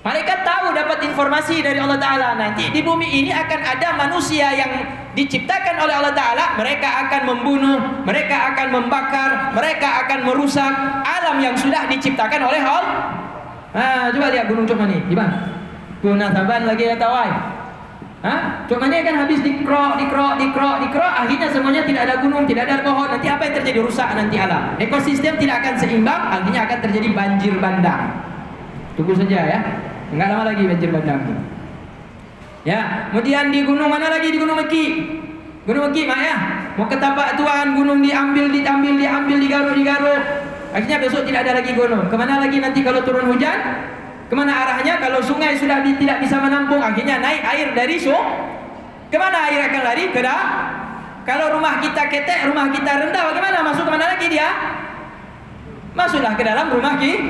Malaikat tahu, dapat informasi dari Allah Ta'ala, nanti di bumi ini akan ada manusia yang diciptakan oleh Allah Ta'ala. Mereka akan membunuh, mereka akan membakar, mereka akan merusak alam yang sudah diciptakan oleh Allah. Coba lihat gunung Cokmani, gimana? Gunung Taban lagi ya tawai. Cokmani kan habis dikrok, akhirnya semuanya tidak ada gunung, tidak ada pohon. Nanti apa yang terjadi? Rusak nanti alam. Ekosistem tidak akan seimbang, akhirnya akan terjadi banjir bandang. Tunggu saja ya. Enggak lama lagi banjir bandang. Ya, kemudian di gunung mana lagi? Di Gunung Meki. Gunung Meki, mak ya. Mau ke tapak Tuhan, gunung digaruk. Akhirnya besok tidak ada lagi gunung. Kemana lagi nanti kalau turun hujan? Kemana arahnya? Kalau sungai sudah tidak bisa menampung, akhirnya naik air dari kemana air akan lari? Kalau rumah kita ketek, rumah kita rendah, bagaimana? Masuk kemana lagi dia? Masuklah ke dalam rumah kita.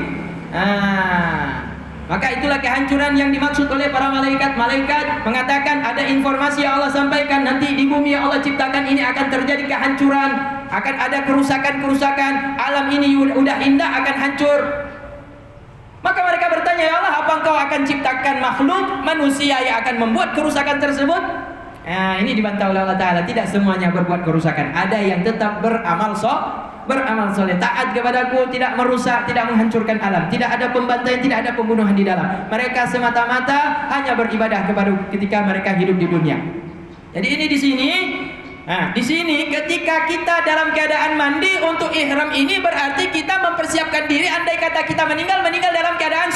Maka itulah kehancuran yang dimaksud oleh para malaikat. Malaikat mengatakan ada informasi yang Allah sampaikan, nanti di bumi yang Allah ciptakan ini akan terjadi kehancuran, akan ada kerusakan-kerusakan, alam ini udah indah akan hancur. Maka mereka bertanya, ya Allah, apa engkau akan ciptakan makhluk manusia yang akan membuat kerusakan tersebut? Ini dibantah oleh Allah Ta'ala, tidak semuanya berbuat kerusakan. Ada yang tetap beramal soleh, taat kepadaku, tidak merusak, tidak menghancurkan alam, tidak ada pembantaian, tidak ada pembunuhan di dalam. Mereka semata-mata hanya beribadah kepada ketika mereka hidup di dunia. Jadi ini di sini ketika kita dalam keadaan mandi untuk ihram ini berarti kita mempersiapkan diri. Andai kata kita meninggal dalam keadaan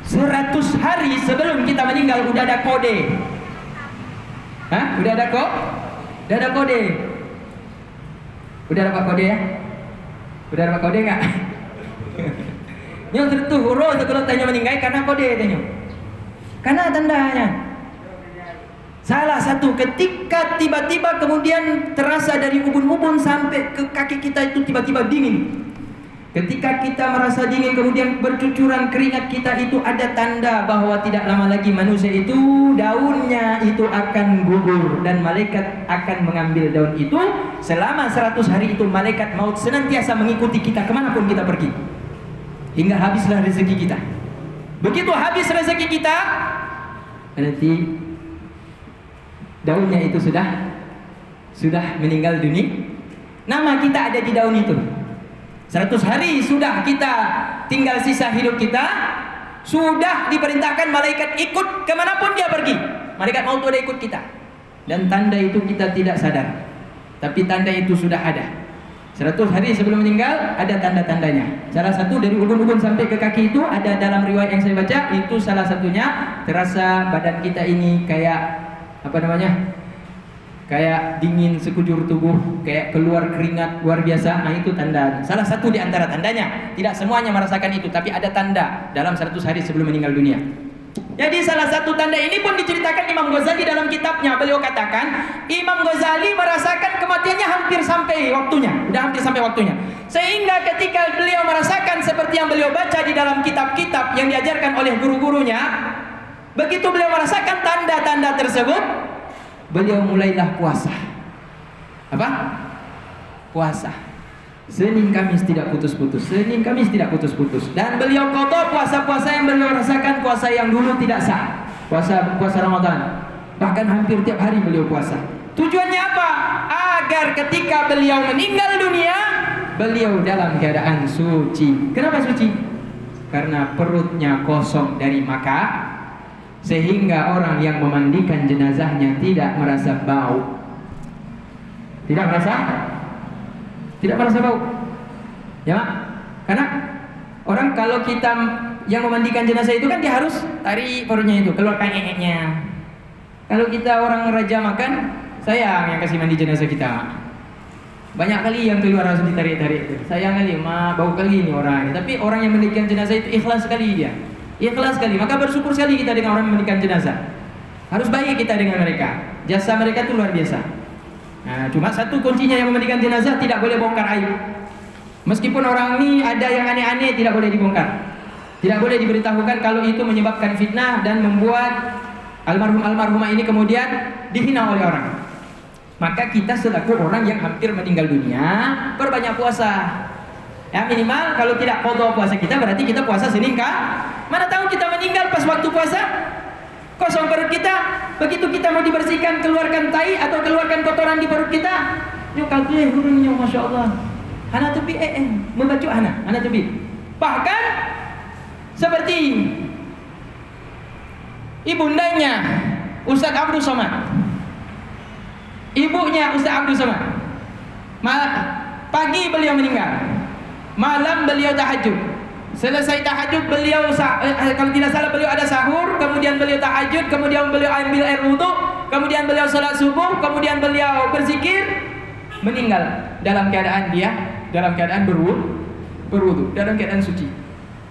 100 hari sebelum kita meninggal udah ada kode. Udah ada kode. Udah dapat kode ya? Udah dapat kode enggak? Yang tertuh huruf kalau tanya meninggal karena kode tanya. Karena tandanya. Salah satu ketika tiba-tiba kemudian terasa dari ubun-ubun sampai ke kaki kita itu tiba-tiba dingin. Ketika kita merasa dingin kemudian bercucuran keringat kita, itu ada tanda bahwa tidak lama lagi manusia itu daunnya itu akan gugur dan malaikat akan mengambil daun itu. Selama 100 hari itu malaikat maut senantiasa mengikuti kita kemanapun kita pergi, hingga habislah rezeki kita. Begitu habis rezeki kita, nanti daunnya itu sudah meninggal dunia. Nama kita ada di daun itu. 100 hari sudah kita tinggal sisa hidup kita, sudah diperintahkan malaikat ikut kemanapun dia pergi. Malaikat maut sudah ikut kita. Dan tanda itu kita tidak sadar, tapi tanda itu sudah ada. 100 hari sebelum meninggal ada tanda-tandanya. Salah satu dari ubun-ubun sampai ke kaki itu ada dalam riwayat yang saya baca. Itu salah satunya terasa badan kita ini kayak kayak dingin sekujur tubuh, kayak keluar keringat luar biasa. Nah itu tanda. Salah satu di antara tandanya. Tidak semuanya merasakan itu, tapi ada tanda dalam 100 hari sebelum meninggal dunia. Jadi salah satu tanda ini pun diceritakan Imam Ghazali dalam kitabnya. Beliau katakan Imam Ghazali merasakan kematiannya hampir sampai waktunya, udah hampir sampai waktunya. Sehingga ketika beliau merasakan seperti yang beliau baca di dalam kitab-kitab yang diajarkan oleh guru-gurunya, begitu beliau merasakan tanda-tanda tersebut, beliau mulailah puasa. Apa? Puasa. Senin Kamis tidak putus-putus. Senin Kamis tidak putus-putus. Dan beliau qadha puasa-puasa yang beliau rasakan, puasa yang dulu tidak sah. Puasa Ramadan. Bahkan hampir tiap hari beliau puasa. Tujuannya apa? Agar ketika beliau meninggal dunia, beliau dalam keadaan suci. Kenapa suci? Karena perutnya kosong dari makan, sehingga orang yang memandikan jenazahnya tidak merasa bau. Tidak merasa bau. Ya, karena orang kalau kita yang memandikan jenazah itu kan dia harus tarik perutnya itu, keluarkan nya. Kalau kita orang raja makan, sayang yang kasih mandi jenazah kita. Banyak kali yang keluar harus ditarik-tarik itu. Sayang kali, bau kali ini orang ini. Tapi orang yang memandikan jenazah itu ikhlas sekali dia. Ikhlas sekali, maka bersyukur sekali kita dengan orang memandikan jenazah. Harus baik kita dengan mereka. Jasa mereka itu luar biasa. Nah, cuma satu kuncinya yang memandikan jenazah, tidak boleh bongkar aib. Meskipun orang ini ada yang aneh-aneh, tidak boleh dibongkar. Tidak boleh diberitahukan kalau itu menyebabkan fitnah dan membuat almarhumah ini kemudian dihina oleh orang. Maka kita selaku orang yang hampir meninggal dunia, perbanyak puasa. Ya, minimal kalau tidak qadha puasa kita, berarti kita puasa Senin kah? Mana tahu kita meninggal pas waktu puasa, kosong perut kita. Begitu kita mau dibersihkan, keluarkan tai atau keluarkan kotoran di perut kita, nyukal tuh hurungnya, masya Allah. Hana tepi membaca hana tepi. Bahkan seperti ibundanya Ustaz Abdul Somad, ibunya Ustaz Abdul Somad. Pagi beliau meninggal, malam beliau tahajud. Selesai tahajud beliau kalau tidak salah beliau ada sahur, kemudian beliau tahajud, kemudian beliau ambil air wudu, kemudian beliau salat subuh, kemudian beliau berzikir, meninggal dalam keadaan berwudu, dalam keadaan suci.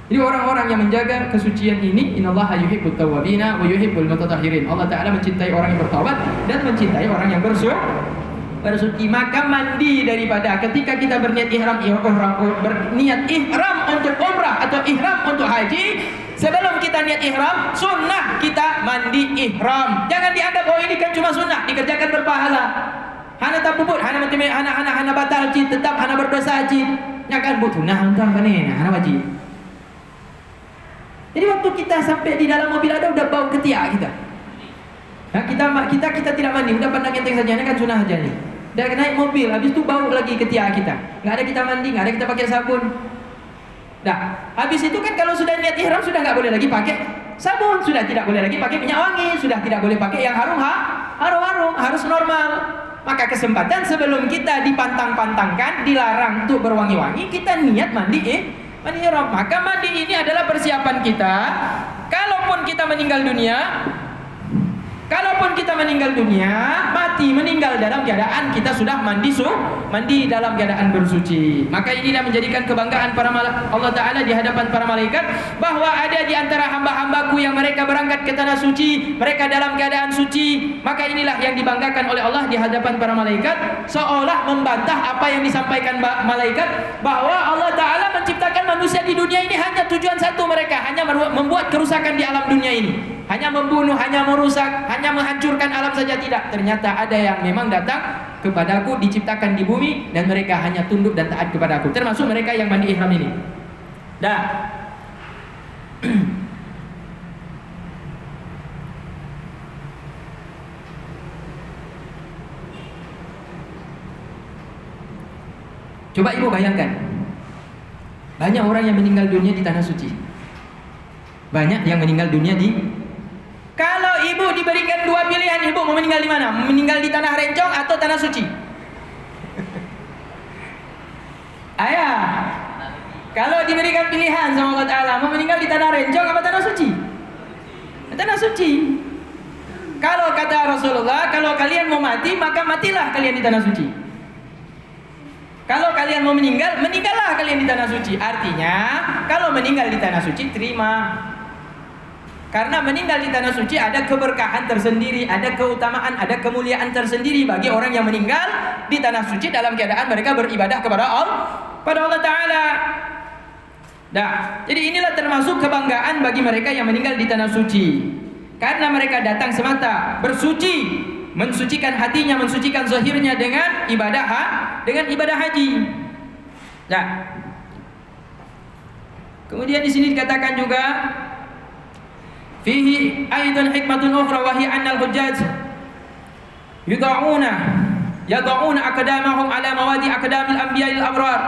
Jadi orang-orang yang menjaga kesucian ini, innallaha yuhibbut tawwabina wa yuhibbul mutatahhirin. Allah Taala mencintai orang yang bertaubat dan mencintai orang yang bersuci. Maka mandi daripada ketika kita berniat ihram untuk umrah atau ihram untuk haji, sebelum kita niat ihram, sunnah kita mandi ihram. Jangan dianggap oh ini kan cuma sunnah, dikerjakan berpahala. Hana tak puput, hana batal cid, tetap hana berdosa cid. Nyakan butuh nah untuk hana wajib. Jadi waktu kita sampai di dalam mobil ada udah bau ketiak kita. Nah, kita tidak mandi, udah pandang enteng saja, ini kan sunnah aja nih. Dan naik mobil, habis itu bau lagi ketiak kita. Nggak ada kita mandi, nggak ada kita pakai sabun. Nah, habis itu kan kalau sudah niat ihram sudah nggak boleh lagi pakai sabun, sudah tidak boleh lagi pakai minyak wangi, sudah tidak boleh pakai yang harum, harus normal. Maka kesempatan sebelum kita dipantang-pantangkan, dilarang untuk berwangi-wangi, kita niat mandi ihram. Maka mandi ini adalah persiapan kita. Kalaupun kita meninggal dunia, kalaupun kita meninggal dunia, mati, meninggal dalam keadaan kita sudah mandi dalam keadaan bersuci. Maka inilah menjadikan kebanggaan Allah Ta'ala di hadapan para malaikat, bahwa ada di antara hamba-hambaku yang mereka berangkat ke tanah suci, mereka dalam keadaan suci. Maka inilah yang dibanggakan oleh Allah di hadapan para malaikat, seolah membantah apa yang disampaikan malaikat, bahwa Allah Ta'ala menciptakan manusia di dunia ini hanya tujuan satu mereka, hanya membuat kerusakan di alam dunia ini. Hanya membunuh, hanya merusak, hanya menghancurkan alam saja. Tidak, ternyata ada yang memang datang kepadaku, diciptakan di bumi, dan mereka hanya tunduk dan taat kepadaku, termasuk mereka yang mandi ihram ini. Dah. Coba ibu bayangkan, banyak orang yang meninggal dunia di tanah suci. Banyak yang meninggal dunia di... Kalau ibu diberikan dua pilihan, ibu mau meninggal di mana? Meninggal di tanah rencong atau tanah suci? Ayah, kalau diberikan pilihan sama Allah Ta'ala, mau meninggal di tanah rencong apa tanah suci? Tanah suci. Kalau kata Rasulullah, kalau kalian mau mati, maka matilah kalian di tanah suci. Kalau kalian mau meninggal, meninggallah kalian di tanah suci. Artinya, kalau meninggal di tanah suci, terima. Karena meninggal di tanah suci ada keberkahan tersendiri, ada keutamaan, ada kemuliaan tersendiri bagi orang yang meninggal di tanah suci dalam keadaan mereka beribadah kepada Allah Ta'ala. Nah, jadi inilah termasuk kebanggaan bagi mereka yang meninggal di tanah suci. Karena mereka datang semata bersuci, mensucikan hatinya, mensucikan zahirnya dengan ibadah haji. Nah, kemudian di sini dikatakan juga fihi aidan hikmatun ukhra wa hiya anna al-hujjaj yad'una aqdamahum ala mawadi aqdamil anbiya'il abrar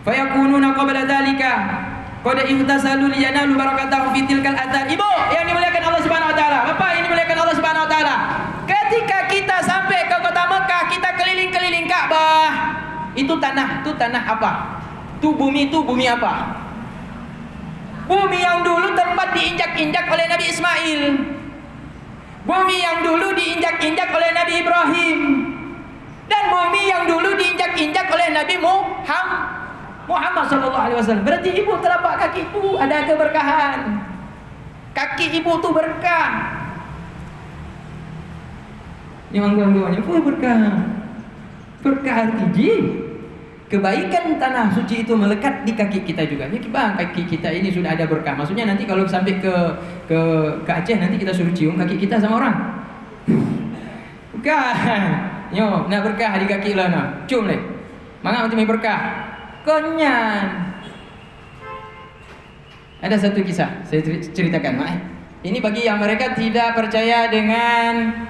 fayakununa qabla dhalika qad ihtasalu liyanalu barakatahu fi tilkal athar. Ibu yang dimuliakan Allah Subhanahu wa taala, Bapak yang dimuliakan Allah Subhanahu wa taala, ketika kita sampai ke kota Mekah, kita keliling-keliling Ka'bah, itu tanah apa? Itu bumi apa? Bumi yang dulu tempat diinjak-injak oleh Nabi Ismail. Bumi yang dulu diinjak-injak oleh Nabi Ibrahim. Dan bumi yang dulu diinjak-injak oleh Nabi Muhammad SAW. Berarti ibu, telapak kaki ibu ada keberkahan. Kaki ibu tu berkah. Yang angguan-angguannya pun berkah. Berkah arti kebaikan tanah suci itu melekat di kaki kita juga. Ya, bang, kaki kita ini sudah ada berkah. Maksudnya nanti kalau sampai ke Aceh, nanti kita suruh cium kaki kita sama orang. Bukan. Yo, nak berkah di kaki lah nak. Cium leh. Mangga macam berkah. Konyan. Ada satu kisah saya ceritakan. Ini bagi yang mereka tidak percaya dengan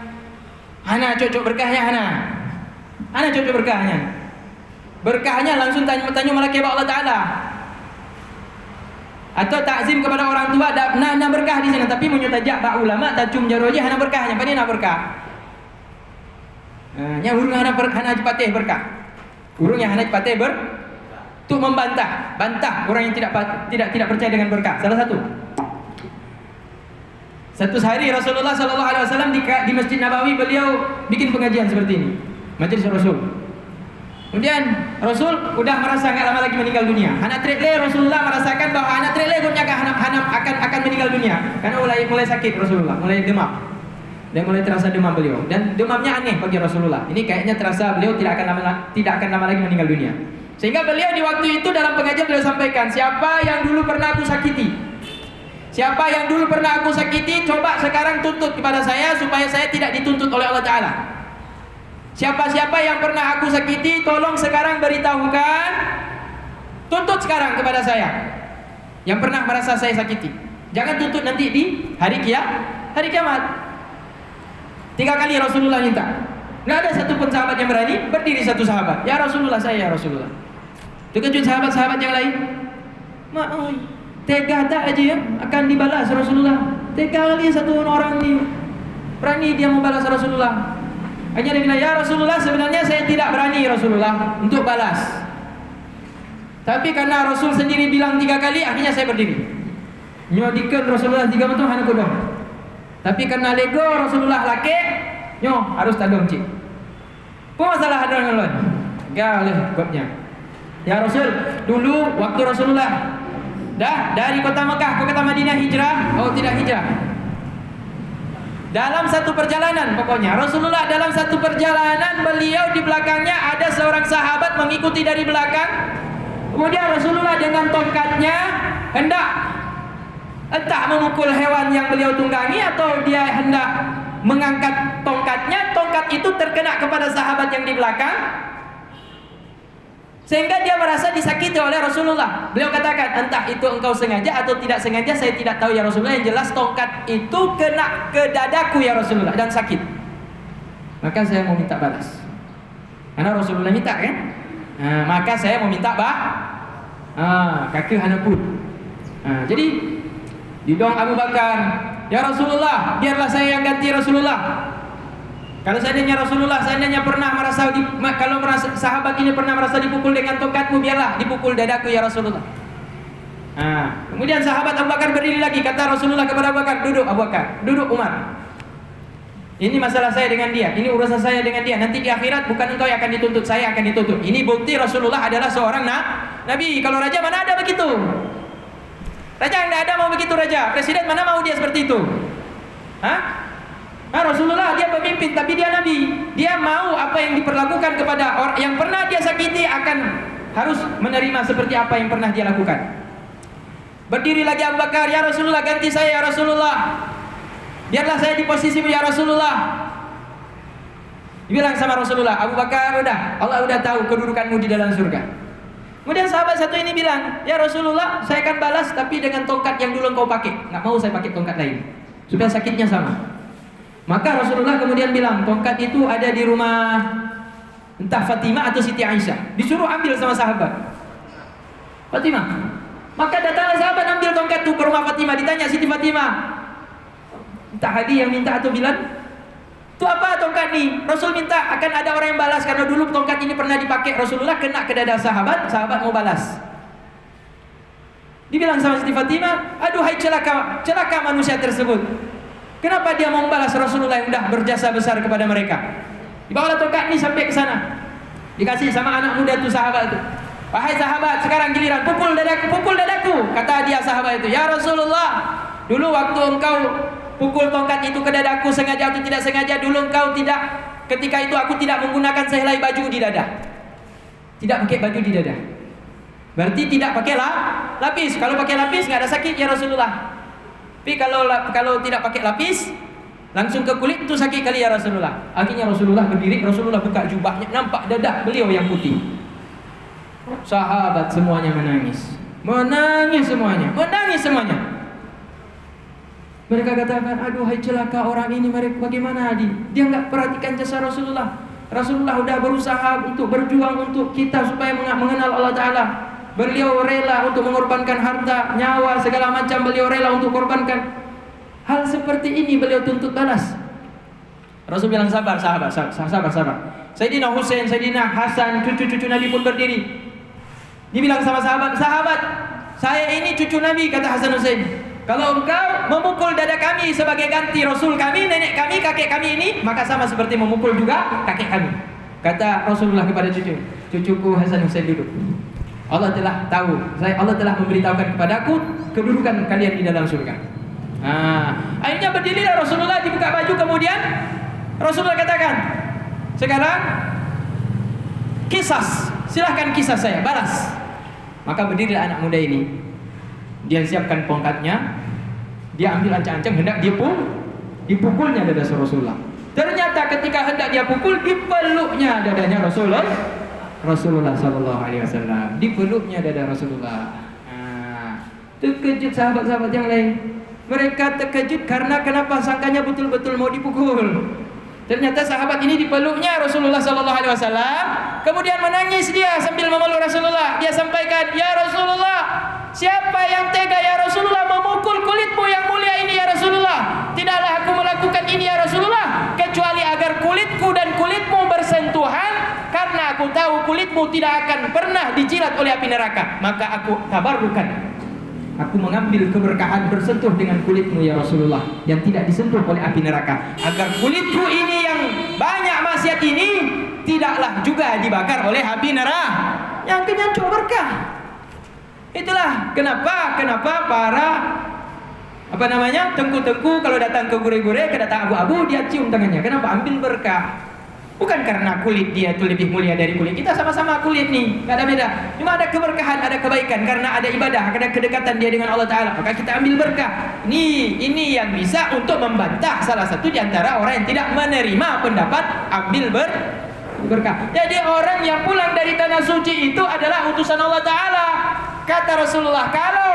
Hana cocok berkahnya Hana cocok berkahnya. Berkahnya langsung tanya malaikat Allah Ta'ala. Atau takzim kepada orang tua, nah berkah di sana. Tapi menyetajak pak ulama, tajum jaro aja hana berkahnya. Apa dia nak berkah? Yang urung hana patih berkah. Urung yang hana patih untuk bantah orang yang tidak percaya dengan berkah. Salah satu hari Rasulullah SAW di Masjid Nabawi, beliau bikin pengajian seperti ini, majelis Rasul. Kemudian Rasul udah merasa nggak lama lagi meninggal dunia. Anak Trekle Rasulullah merasakan bahwa anak Trekle akan meninggal dunia karena mulai sakit Rasulullah, mulai demam. Dan mulai terasa demam beliau. Dan demamnya aneh bagi Rasulullah. Ini kayaknya terasa beliau tidak akan lama lagi meninggal dunia. Sehingga beliau di waktu itu dalam pengajian beliau sampaikan, siapa yang dulu pernah aku sakiti? Siapa yang dulu pernah aku sakiti, coba sekarang tuntut kepada saya supaya saya tidak dituntut oleh Allah Ta'ala. Siapa-siapa yang pernah aku sakiti, tolong sekarang beritahukan, tuntut sekarang kepada saya yang pernah merasa saya sakiti. Jangan tuntut nanti di hari kiamat. 3 kali Rasulullah minta. Nggak ada satupun sahabat yang berani. Berdiri satu sahabat, ya Rasulullah, saya ya Rasulullah. Terkejut sahabat-sahabat yang lain. Tega tak aja ya akan dibalas Rasulullah. Tega kali satu orang ni berani dia membalas Rasulullah. Hanya dia bilang, ya Rasulullah, sebenarnya saya tidak berani Rasulullah untuk balas. Tapi karena Rasul sendiri bilang 3 kali, akhirnya saya berdiri. Nyodikan Rasulullah 3 betul hanya kodong. Tapi karena lego Rasulullah laki, nyo harus tadong cik. Apa masalah ada dengan lain? Galih babnya. Ya Rasul, dulu waktu Rasulullah dah dari kota Mekah ke kota Madinah hijrah, tidak hijrah. Dalam satu perjalanan pokoknya Rasulullah dalam satu perjalanan beliau di belakangnya ada seorang sahabat mengikuti dari belakang. Kemudian Rasulullah dengan tongkatnya hendak entah memukul hewan yang beliau tunggangi atau dia hendak mengangkat tongkatnya. Tongkat itu terkena kepada sahabat yang di belakang sehingga dia merasa disakiti oleh Rasulullah. Beliau katakan, entah itu engkau sengaja atau tidak sengaja, saya tidak tahu ya Rasulullah. Yang jelas tongkat itu kena ke dadaku ya Rasulullah dan sakit. Maka saya mau minta balas. Karena Rasulullah minta kan? Maka saya mau minta kakek hana pun. Jadi didong Abu Bakar, ya Rasulullah, biarlah saya yang ganti Rasulullah. Kalau seandainya Rasulullah pernah merasa kalau sahabat ini pernah merasa dipukul dengan tongkatmu, biarlah dipukul dadaku ya Rasulullah. Kemudian sahabat Abu Bakar berdiri lagi, kata Rasulullah kepada Abu Bakar, duduk Abu Bakar, duduk Umar. Ini masalah saya dengan dia, ini urusan saya dengan dia. Nanti di akhirat bukan engkau yang akan dituntut, saya akan dituntut. Ini bukti Rasulullah adalah seorang nabi. Kalau raja mana ada begitu? Raja enggak ada mau begitu raja. Presiden mana mau dia seperti itu? Rasulullah dia pemimpin tapi dia nabi. Dia mau apa yang diperlakukan kepada orang yang pernah dia sakiti akan harus menerima seperti apa yang pernah dia lakukan. Berdiri lagi Abu Bakar, ya Rasulullah ganti saya ya Rasulullah. Biarlah saya di posisimu ya Rasulullah. Dibilang sama Rasulullah, Abu Bakar udah, Allah udah tahu kedudukanmu di dalam surga. Kemudian sahabat satu ini bilang, ya Rasulullah saya akan balas tapi dengan tongkat yang dulu engkau pakai. Nggak mau saya pakai tongkat lain supaya sakitnya sama. Maka Rasulullah kemudian bilang, tongkat itu ada di rumah entah Fatimah atau Siti Aisyah. Disuruh ambil sama sahabat Fatimah. Maka datanglah sahabat ambil tongkat itu ke rumah Fatimah. Ditanya Siti Fatimah, entah Hadi yang minta atau Bilal, itu apa tongkat ini? Rasul minta akan ada orang yang balas karena dulu tongkat ini pernah dipakai Rasulullah, kena ke dada sahabat mau balas. Dibilang sama Siti Fatimah, aduhai celaka manusia tersebut. Kenapa dia mau membalas Rasulullah yang sudah berjasa besar kepada mereka? Dibawalah tongkat ini sampai ke sana. Dikasih sama anak muda itu sahabat itu. Wahai sahabat, sekarang giliran pukul dadaku. Kata dia sahabat itu, ya Rasulullah, dulu waktu engkau pukul tongkat itu ke dadaku sengaja atau tidak sengaja, dulu engkau tidak, ketika itu aku tidak menggunakan sehelai baju di dada. Tidak pakai baju di dada. Berarti tidak pakai lapis. Kalau pakai lapis nggak ada sakit ya Rasulullah. Tapi kalau tidak pakai lapis langsung ke kulit itu sakit kali ya Rasulullah. Akhirnya Rasulullah berdiri, Rasulullah buka jubahnya, nampak dada beliau yang putih. Sahabat semuanya menangis semuanya. Mereka katakan, aduhai celaka orang ini, mereka bagaimana dia nggak perhatikan jasa Rasulullah. Rasulullah sudah berusaha untuk berjuang untuk kita supaya mengenal Allah Ta'ala. Beliau rela untuk mengorbankan harta, nyawa, segala macam beliau rela untuk korbankan. Hal seperti ini beliau tuntut balas. Rasul bilang sabar. Sayyidina Husain, Sayyidina Hasan, cucu-cucu Nabi pun berdiri. Dibilang sama sahabat, saya ini cucu Nabi, kata Hasan Husain. Kalau engkau memukul dada kami sebagai ganti Rasul kami, nenek kami, kakek kami ini, maka sama seperti memukul juga kakek kami. Kata Rasulullah kepada cucuku Hasan Husain duduk. Allah telah tahu, Allah telah memberitahukan kepadaku kedudukan kalian di dalam surga. Akhirnya berdirilah Rasulullah, dibuka baju, kemudian Rasulullah katakan, sekarang silahkan kisah saya, balas. Maka berdirilah anak muda ini. Dia siapkan tongkatnya, dia ambil ancang-ancang hendak dipukulnya dada Rasulullah. Ternyata ketika hendak dia pukul, dipeluknya dadanya Rasulullah sallallahu alaihi wasallam. Dipeluknya dada Rasulullah. Terkejut sahabat-sahabat yang lain. Mereka terkejut karena kenapa sangkanya betul-betul mau dipukul. Ternyata sahabat ini dipeluknya Rasulullah sallallahu alaihi wasallam, kemudian menangis dia sambil memeluk Rasulullah. Dia sampaikan, "Ya Rasulullah, siapa yang tega ya Rasulullah memukul kulitmu yang mulia ini ya Rasulullah? Tidaklah aku melakukan ini ya Rasulullah kecuali agar kulitku dan kulitmu bersentuhan, karena aku tahu kulitmu tidak akan pernah dijilat oleh api neraka. Maka aku tabarrukan. aku mengambil keberkahan bersentuh dengan kulitmu ya Rasulullah, yang tidak disentuh oleh api neraka, agar kulitku ini yang banyak maksiat ini tidaklah juga dibakar oleh api neraka yang kenyang berkah. Itulah kenapa para tengku-tengku kalau datang ke gure-gure, kedatang abu-abu, dia cium tangannya. Kenapa? Ambil berkah. Bukan karena kulit dia itu lebih mulia dari kulit kita, sama-sama kulit nih, nggak ada beda. Cuma ada keberkahan, ada kebaikan karena ada ibadah, ada kedekatan dia dengan Allah Taala. Maka kita ambil berkah. Ini yang bisa untuk membantah salah satu di antara orang yang tidak menerima pendapat ambil berkah. Jadi orang yang pulang dari tanah suci itu adalah utusan Allah Taala. Kata Rasulullah, kalau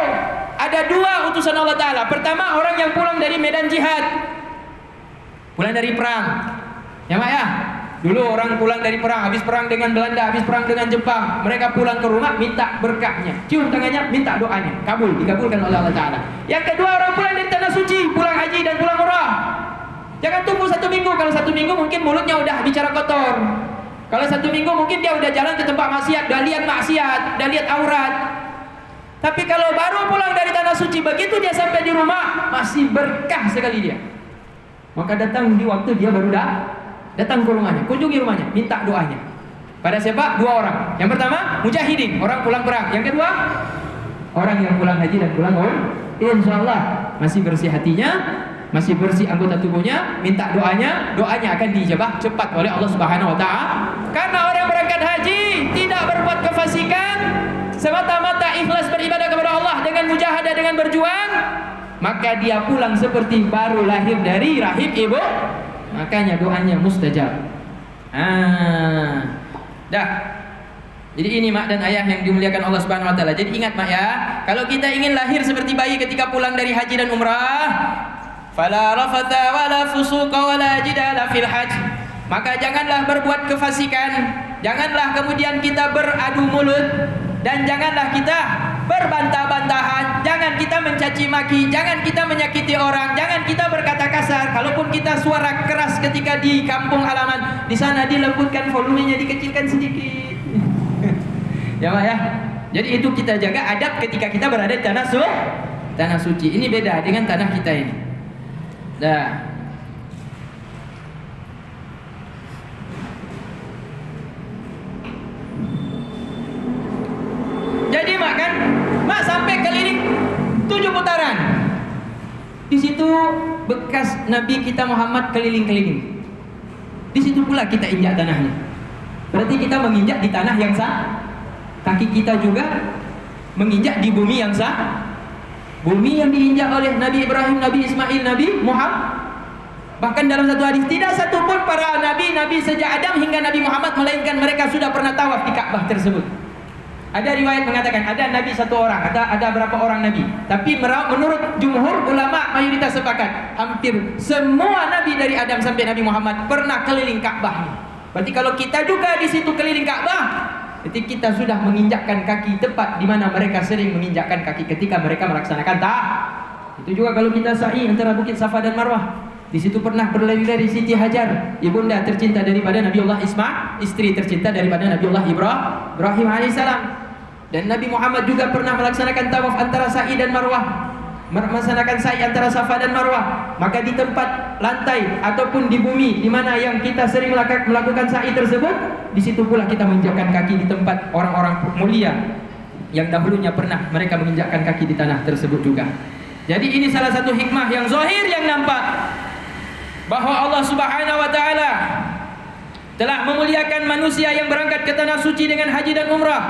ada dua utusan Allah Taala. Pertama, orang yang pulang dari medan jihad, pulang dari perang. Ya Mak ya. Dulu orang pulang dari perang, habis perang dengan Belanda, habis perang dengan Jepang, mereka pulang ke rumah minta berkahnya, cium tangannya, minta doanya, dikabulkan oleh Allah Taala. Yang kedua, orang pulang dari tanah suci, pulang haji dan pulang umrah. Jangan tunggu 1 minggu. Kalau 1 minggu mungkin mulutnya udah bicara kotor. Kalau 1 minggu mungkin dia udah jalan ke tempat maksiat, udah lihat aurat. Tapi kalau baru pulang dari tanah suci, begitu dia sampai di rumah masih berkah sekali dia. Maka datang di waktu dia baru datang ke rumahnya, kunjungi rumahnya, minta doanya. Pada siapa? 2 orang. Yang pertama, mujahidin, orang pulang perang. Yang kedua, orang yang pulang haji dan pulang umrah. Insyaallah masih bersih hatinya, masih bersih anggota tubuhnya, minta doanya akan dijabah cepat oleh Allah Subhanahu wa taala. Karena orang berangkat haji tidak berbuat kefasikan, semata-mata ikhlas beribadah kepada Allah dengan mujahadah, dengan berjuang, maka dia pulang seperti baru lahir dari rahim ibu. Makanya doanya mustajab. Dah. Jadi ini mak dan ayah yang dimuliakan Allah Subhanahu wa taala. Jadi ingat mak ya, kalau kita ingin lahir seperti bayi ketika pulang dari haji dan umrah, fala rafatha wala fusuqa wala jidala fil hajj. Maka janganlah berbuat kefasikan, janganlah kemudian kita beradu mulut, dan janganlah kita berbantah-bantahan, jangan kita mencaci maki, jangan kita menyakiti orang, jangan kita berkata kasar. Kalaupun kita suara keras ketika di kampung halaman, di sana dilembutkan, volumenya dikecilkan sedikit. Ya Pak ya. Jadi itu kita jaga adab ketika kita berada di tanah suci. Ini beda dengan tanah kita ini. Dah. Jadi mak sampai keliling 7 putaran. Di situ bekas Nabi kita Muhammad keliling-keliling. Di situ pula kita injak tanahnya. Berarti kita menginjak di tanah yang sah. Kaki kita juga menginjak di bumi yang sah. Bumi yang diinjak oleh Nabi Ibrahim, Nabi Ismail, Nabi Muhammad. Bahkan dalam satu hadis, tidak satu pun para nabi sejak Adam hingga Nabi Muhammad melainkan mereka sudah pernah tawaf di Ka'bah tersebut. Ada riwayat mengatakan ada nabi 1 orang, ada berapa orang nabi. Tapi menurut jumhur ulama mayoritas sepakat, hampir semua nabi dari Adam sampai Nabi Muhammad pernah keliling Ka'bah. Berarti kalau kita juga di situ keliling Ka'bah, berarti kita sudah menginjakkan kaki tepat di mana mereka sering menginjakkan kaki ketika mereka melaksanakan Itu juga kalau kita sa'i antara Bukit Safa dan Marwah. Di situ pernah berlari-lari Siti Hajar, ibunda tercinta daripada Nabiullah Ismail, istri tercinta daripada Nabiullah Ibrahim alaihissalam. Dan Nabi Muhammad juga pernah melaksanakan tawaf antara sa'i dan Marwah, melaksanakan sa'i antara Safa dan Marwah. Maka di tempat lantai ataupun di bumi di mana yang kita sering melakukan sa'i tersebut, di situ pula kita menginjakkan kaki di tempat orang-orang mulia yang dahulunya pernah mereka menginjakkan kaki di tanah tersebut juga. Jadi ini salah satu hikmah yang zahir yang nampak, bahwa Allah Subhanahu wa taala telah memuliakan manusia yang berangkat ke tanah suci dengan haji dan umrah,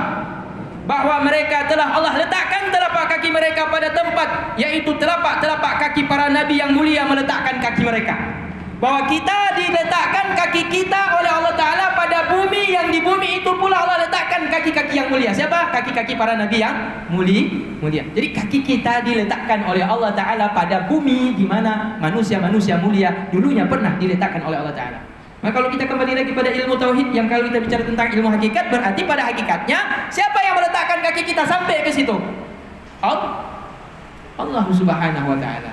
bahwa mereka telah Allah letakkan telapak kaki mereka pada tempat, yaitu telapak kaki para nabi yang mulia meletakkan kaki mereka. Bahwa kita diletakkan kaki kita oleh Allah Ta'ala pada bumi, yang di bumi itu pula Allah letakkan kaki-kaki yang mulia. Siapa? Kaki-kaki para nabi yang mulia. Jadi kaki kita diletakkan oleh Allah Ta'ala pada bumi di mana manusia-manusia mulia dulunya pernah diletakkan oleh Allah Ta'ala. Nah, kalau kita kembali lagi pada ilmu tauhid, yang kalau kita bicara tentang ilmu hakikat, berarti pada hakikatnya siapa yang meletakkan kaki kita sampai ke situ? Allah Subhanahu wa taala.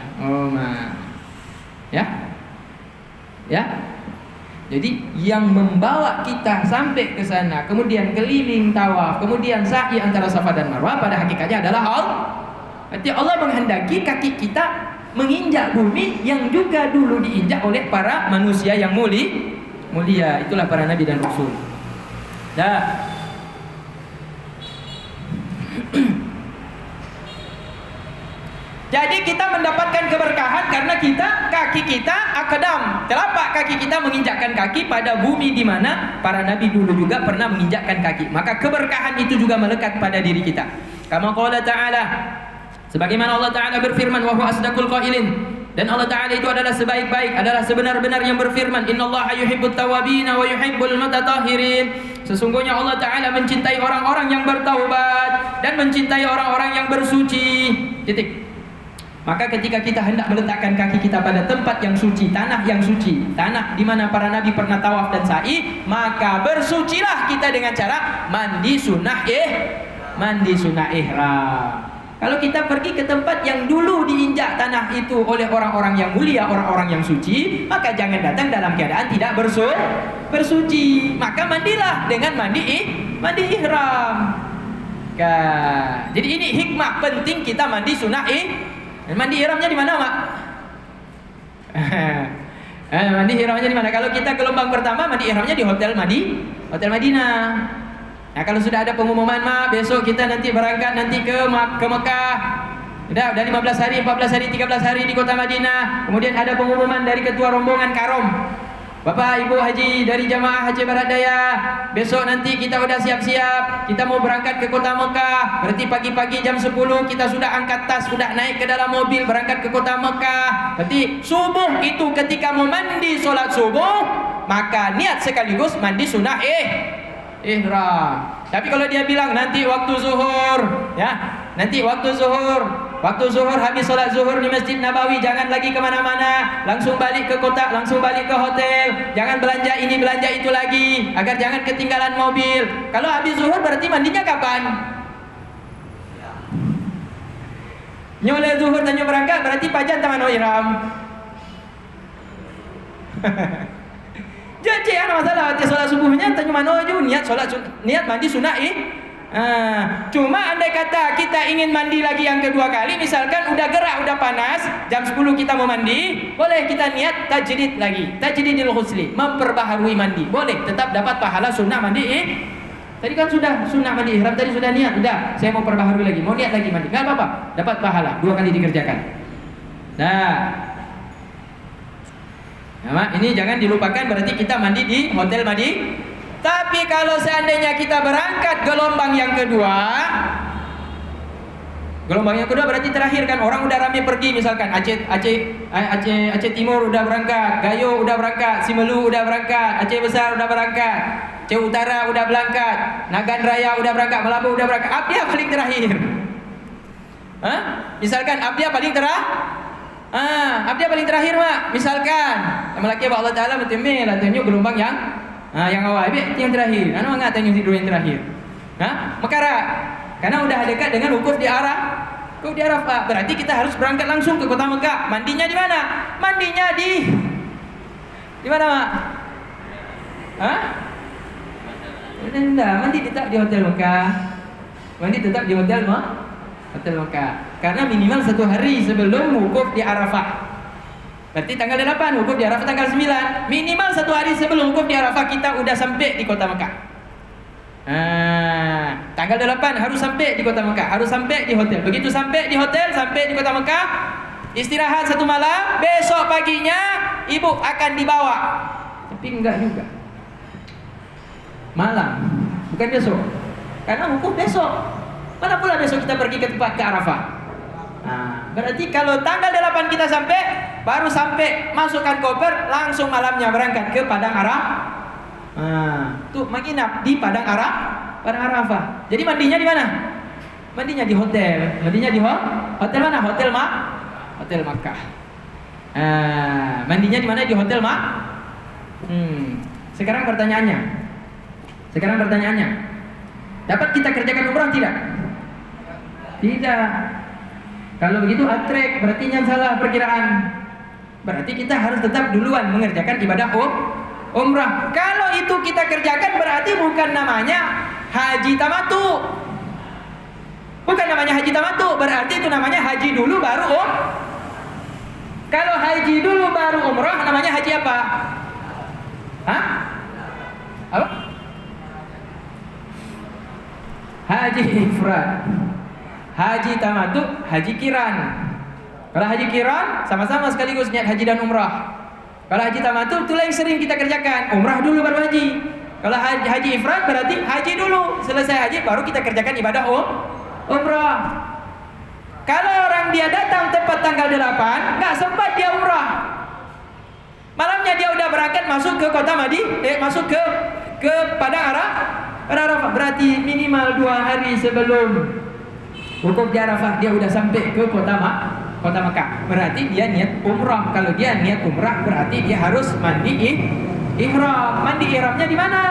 Ya. Jadi yang membawa kita sampai ke sana, kemudian keliling tawaf, kemudian sa'i antara Safa dan Marwah, pada hakikatnya adalah Berarti Allah menghendaki kaki kita menginjak bumi yang juga dulu diinjak oleh para manusia yang mulia. Itulah para nabi dan rasul. Dah. Jadi kita mendapatkan keberkahan karena kaki kita akdam, telapak kaki kita menginjakkan kaki pada bumi di mana para nabi dulu juga pernah menginjakkan kaki. Maka keberkahan itu juga melekat pada diri kita. Kama qala ta'ala, sebagaimana Allah Ta'ala berfirman, wa huwa asdaqul qailin, dan Allah Ta'ala itu adalah sebaik-baik, adalah sebenar-benar yang berfirman, innallaha yuhibbut tawwabin wa yuhibbul mutatahhirin. Sesungguhnya Allah Ta'ala mencintai orang-orang yang bertaubat dan mencintai orang-orang yang bersuci. Titik. Maka ketika kita hendak meletakkan kaki kita pada tempat yang suci, tanah yang suci, tanah di mana para nabi pernah tawaf dan sa'i, maka bersucilah kita dengan cara mandi sunnah ihram. Kalau kita pergi ke tempat yang dulu diinjak tanah itu oleh orang-orang yang mulia, orang-orang yang suci, maka jangan datang dalam keadaan tidak bersuci. Maka mandilah dengan mandi ihram. Jadi ini hikmah penting kita mandi sunnah mandi ihramnya di mana, Mak? Mandi ihramnya di mana? Kalau kita gelombang pertama mandi ihramnya di Hotel Madinah. Nah, kalau sudah ada pengumuman, Mak, besok kita nanti berangkat nanti ke Mekah. Udah 15 hari, 14 hari, 13 hari di kota Madinah. Kemudian ada pengumuman dari ketua rombongan Karom. Bapak, Ibu Haji dari jamaah Haji Barat Daya, besok nanti kita udah siap-siap, kita mau berangkat ke kota Mekah. Berarti pagi-pagi jam 10 kita sudah angkat tas, sudah naik ke dalam mobil berangkat ke kota Mekah. Berarti subuh itu ketika mau mandi solat subuh, maka niat sekaligus mandi sunnah ihram. Tapi kalau dia bilang nanti waktu zuhur, ya, nanti waktu zuhur habis sholat zuhur di Masjid Nabawi, jangan lagi kemana-mana, langsung balik ke kota, langsung balik ke hotel, jangan belanja ini belanja itu lagi, agar jangan ketinggalan mobil. Kalau habis zuhur berarti mandinya kapan? Nyoleh zuhur dan berangkat berarti pajan taman ihram. Jadi ada masalah hati sholat subuhnya tanya mana aja niat mandi sunnah cuma andai kata kita ingin mandi lagi yang kedua kali, misalkan udah gerak, udah panas, jam 10 kita mau mandi, boleh kita niat tajdid lagi, tajdidil ghusli, memperbaharui mandi, boleh, tetap dapat pahala sunnah mandi tadi kan sudah sunnah mandi ihram, tadi sudah niat, udah saya mau perbaharui lagi, mau niat lagi mandi, nggak apa-apa, dapat pahala 2 kali dikerjakan. Nah, ini jangan dilupakan, berarti kita mandi di Hotel Madinah. Tapi kalau seandainya kita berangkat gelombang yang kedua berarti terakhir kan, orang udah rame pergi, misalkan Aceh Timur udah berangkat, Gayo udah berangkat, Simelu udah berangkat, Aceh Besar udah berangkat, Aceh Utara udah berangkat, Nagan Raya udah berangkat, Melabu udah berangkat, Abdia paling terakhir. Misalkan Abdia paling Abdia paling terakhir, Mak. Misalkan Malaki Allah Ta'ala mentemel ataunya gelombang yang awal yang terakhir. Anu enggak tanya dulu yang terakhir. Mekara. Karena udah dekat dengan wukuf di Arafah. Berarti kita harus berangkat langsung ke kota Mekah. Mandinya di mana? Mandinya di mana, Mak? Enggak, mandi tetap di Hotel Mekah. Hotel Mekah. Karena minimal 1 hari sebelum wukuf di Arafah. Berarti tanggal 8, wukuf di Arafah tanggal 9. Minimal 1 hari sebelum wukuf di Arafah kita udah sampai di kota Mekah. Tanggal 8 harus sampai di kota Mekah, harus sampai di hotel. Begitu sampai di hotel, sampai di kota Mekah, istirahat 1 malam, besok paginya ibu akan dibawa. Tapi enggak juga. Malam, bukan besok. Karena wukuf besok. Mana pula besok kita pergi ke tempat ke Arafah. Berarti kalau tanggal 8 kita sampai, baru sampai masukkan koper, langsung malamnya berangkat ke Padang Arafah. Tuh menginap di Padang Arafah. Jadi mandinya di mana? Mandinya di hotel. Mandinya di hotel mana? Hotel Makkah. Mandinya di mana? Di hotel Sekarang pertanyaannya, dapat kita kerjakan umrah tidak? Tidak. Kalau begitu atrek, berarti yang salah perkiraan. Berarti kita harus tetap duluan mengerjakan ibadah umrah. Kalau itu kita kerjakan berarti bukan namanya haji tamattu. Bukan namanya haji tamattu, berarti itu namanya haji dulu baru Kalau haji dulu baru umrah namanya haji apa? Hah? Apa? Haji ifrad. Haji tamattu, haji kiran. Kalau haji kiran sama-sama sekaligus niat haji dan umrah. Kalau haji tamattu itulah yang sering kita kerjakan, umrah dulu baru haji. Kalau haji ifrad berarti haji dulu, selesai haji baru kita kerjakan ibadah umrah. Kalau orang dia datang tepat tanggal 8, nggak sempat dia umrah. Malamnya dia udah berangkat masuk ke kota masuk ke Padang Arafah. Berarti minimal 2 hari sebelum wukuf di Arafah dia udah sampai ke kota Makkah. Berarti dia niat umrah. Kalau dia niat umrah berarti dia harus mandi ihram. Mandi ihramnya di mana?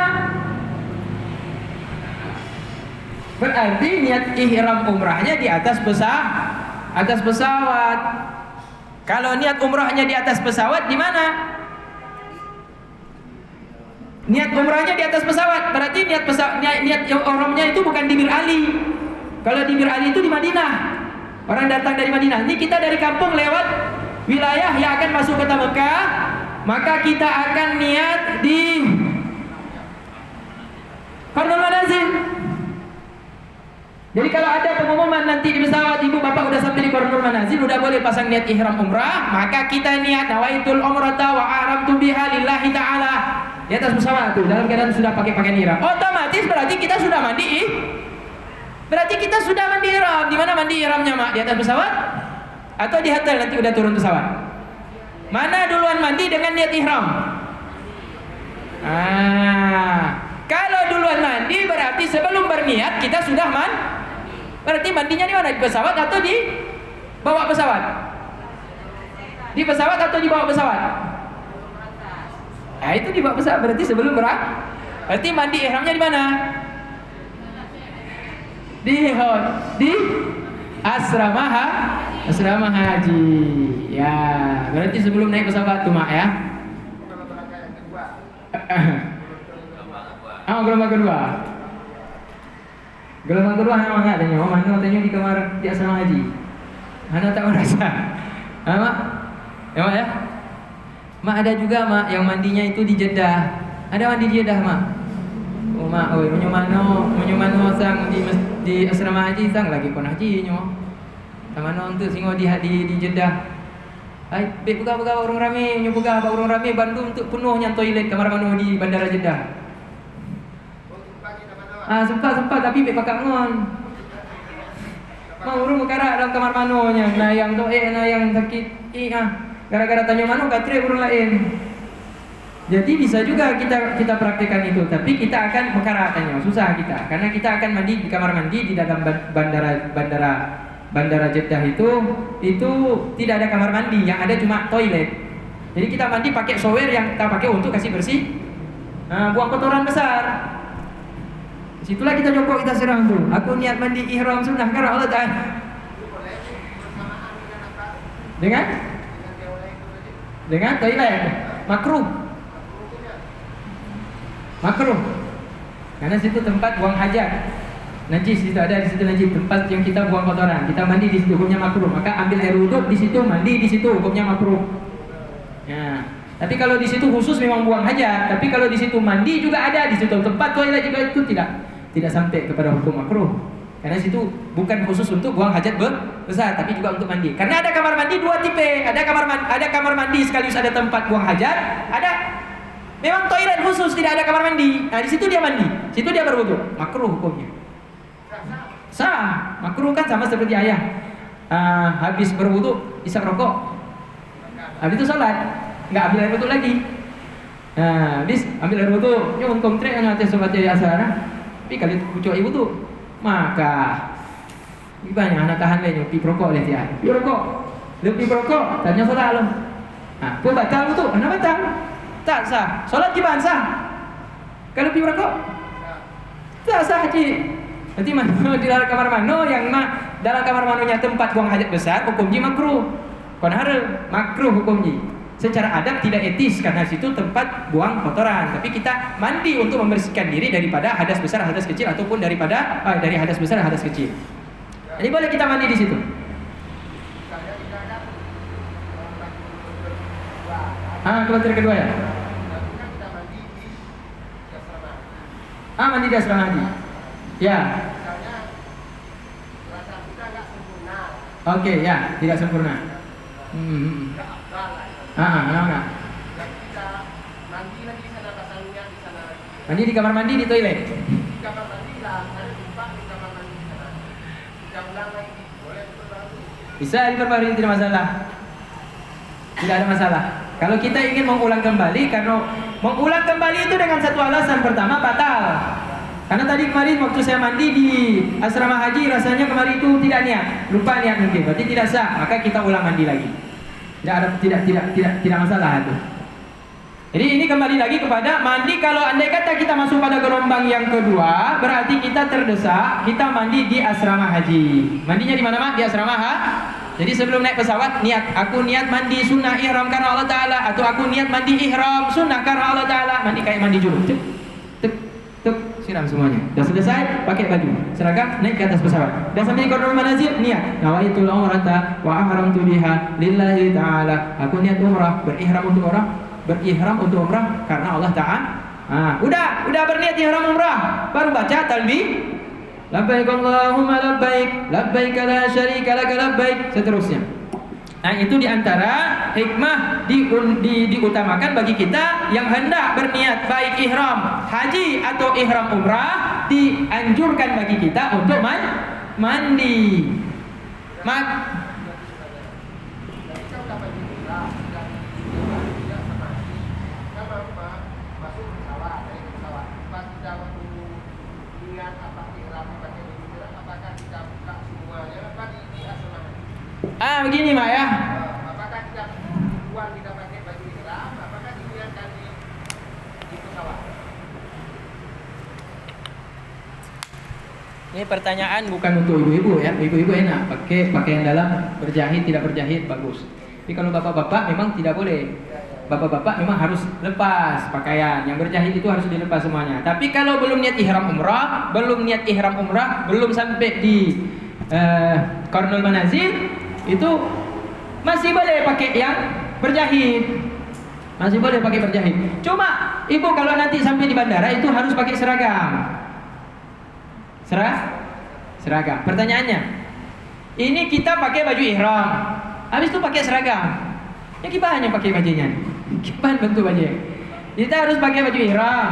Berarti niat ihram umrahnya di atas pesawat. Kalau niat umrahnya di atas pesawat di mana? Niat umrahnya di atas pesawat, berarti niat ihramnya itu bukan di Bir Ali. Kalau di Bir Ali itu di Madinah. Orang datang dari Madinah. Ini kita dari kampung lewat wilayah yang akan masuk kota Mekah, maka kita akan niat di Qarnul Manazil. Jadi kalau ada pengumuman nanti di pesawat ibu bapak udah sampai di Qarnul Manazil, udah boleh pasang niat ihram umrah, maka kita niat nawaitul umrata wa aramtu biha lillahi ta'ala. Di atas pesawat tuh dalam keadaan sudah pakai pakaian ihram. Otomatis berarti kita sudah mandi. Berarti kita sudah mandi ihram. Di mana mandi ihramnya, Mak? Di atas pesawat atau di hotel nanti udah turun pesawat? Mana duluan mandi dengan niat ihram? Kalau duluan mandi berarti sebelum berniat kita sudah berarti mandinya di mana? Di pesawat atau di bawah pesawat? Di pesawat atau di bawah pesawat? Itu di bawah pesawat berarti sebelum berarti mandi ihramnya di mana? Di asrama haji. Ya, berarti sebelum naik pesawat tuh, Mak, ya. Gelombang kedua. Gelombang kedua memang ada nyawa. Mana tanya di kamar di asrama haji. Mana tak merasa. Mak? Ya, Mak, ya. Mak, ada juga, Mak, yang mandinya itu di Jeddah. Ada mandi di Jeddah, Mak. Oh, Mak, menyumano sang di asrama haji sang lagi kon haji nyo. Tamano untuk singo di Jeddah. Ai, buka urung rame, buka urung rame Bandung untuk penuhnya toilet kamar mano di Bandara Jeddah. Sempat tapi pakak ngon. Mau urung kara dalam kamar manonya, yang sakit. Gara-gara tanya mano katre urung lain. Jadi bisa juga kita praktekkan itu, tapi kita akan perkara tanya susah kita, karena kita akan mandi di kamar mandi di dalam bandara Jeddah itu tidak ada kamar mandi, yang ada cuma toilet. Jadi kita mandi pakai shower yang kita pakai untuk kasih bersih, buang kotoran besar. Situlah kita jongkok kita serang tuh. Aku niat mandi ihram sunnah karena Allah Ta'ala. Dengan toilet makruh. Karena situ tempat buang hajat. Najis itu ada di situ, najis tempat yang kita buang kotoran. Kita mandi di situ hukumnya makruh. Maka ambil air wudhu di situ, mandi di situ hukumnya makruh. Ya. Tapi kalau di situ khusus memang buang hajat. Tapi kalau di situ mandi juga ada di situ tempat toilet juga itu tidak sampai kepada hukum makruh. Karena situ bukan khusus untuk buang hajat besar, tapi juga untuk mandi. Karena ada kamar mandi dua tipe. Ada kamar mandi sekaligus ada tempat buang hajat. Ada memang toilet khusus tidak ada kamar mandi. Nah di situ dia mandi, situ dia berwudu. Makruh hukumnya. Sah. Makruh kan sama seperti ayah. Habis berwudu isap rokok. Habis itu sholat, nggak ambil air wudu lagi. Habis ambil air wudu, nyon kontrek ngate sobat jadi asar. Tapi kali kucuk ibu tuh, maka banyak anak tahan lain pi rokok lihat ya. Pi rokok, lebih rokok, tanya sholat lo. Pun batal wudu, mana batal? Tak sah. Sholat gimana sah? Kalau pi rokok, tak sah haji. Nanti mano di dalam kamar mano yang dalam kamar manonya tempat buang hajat besar, hukumnya makruh. Kon harus makruh hukumnya. Secara adab tidak etis karena situ tempat buang kotoran. Tapi kita mandi untuk membersihkan diri daripada hadas besar, hadas kecil ataupun dari hadas besar, hadas kecil. Jadi boleh kita mandi di situ. Kloter kedua ya. Mandi di asrama haji. Ya. Oke, ya, tidak sempurna. Enggak. Mandi di kamar mandi, di toilet. Bisa diperbarui, tidak masalah. Tidak ada masalah. Kalau kita ingin mengulang kembali, karena mengulang kembali itu dengan satu alasan. Pertama, batal. Karena tadi kemarin waktu saya mandi di asrama haji, rasanya kemarin itu tidak niat, lupa niat mungkin, berarti tidak sah. Maka kita ulang mandi lagi. Tidak masalah itu. Jadi ini kembali lagi kepada mandi. Kalau andai kata kita masuk pada gelombang yang kedua, berarti kita terdesak, kita mandi di asrama haji. Mandinya di mana, Mak? Di asrama Jadi sebelum naik pesawat, aku niat mandi sunnah ihram karena Allah Ta'ala, atau aku niat mandi ihram sunnah karena Allah Ta'ala. Mandi kayak mandi junub. Tuk, siram semuanya. Dah selesai, pakai baju seragam, naik ke atas pesawat. Dah sampai di Qardul Manazil, niat nawaitul umrata wa ahramtu biha lillahi ta'ala. Aku niat umrah, berihram untuk umrah karena Allah Ta'ala. Udah berniat ihram umrah, baru baca talbih. Labbaik Allahumma labbaik, labbaik la syarika laka labbaik, seterusnya. Nah, itu diantara hikmah diutamakan bagi kita yang hendak berniat baik ihram haji atau ihram umrah, dianjurkan bagi kita untuk mandi. Begini Mak ya. Apakah kita pakai baju ihram? Apakah dilihatkan di pesawat? Ini pertanyaan bukan untuk ibu-ibu ya. Ibu-ibu enak pakai pakaian dalam, berjahit tidak berjahit bagus. Tapi kalau bapak-bapak memang tidak boleh. Bapak-bapak memang harus lepas pakaian. Yang berjahit itu harus dilepas semuanya. Tapi kalau belum niat ihram umrah, belum sampai di Qardul Manazil, itu masih boleh pakai yang berjahit. Cuma ibu kalau nanti sampai di bandara itu harus pakai seragam. Seragam. Pertanyaannya, ini kita pakai baju ihram, habis itu pakai seragam. Ya gimana pakai bajunya? Gimana bentuk bajunya? Kita harus pakai baju ihram.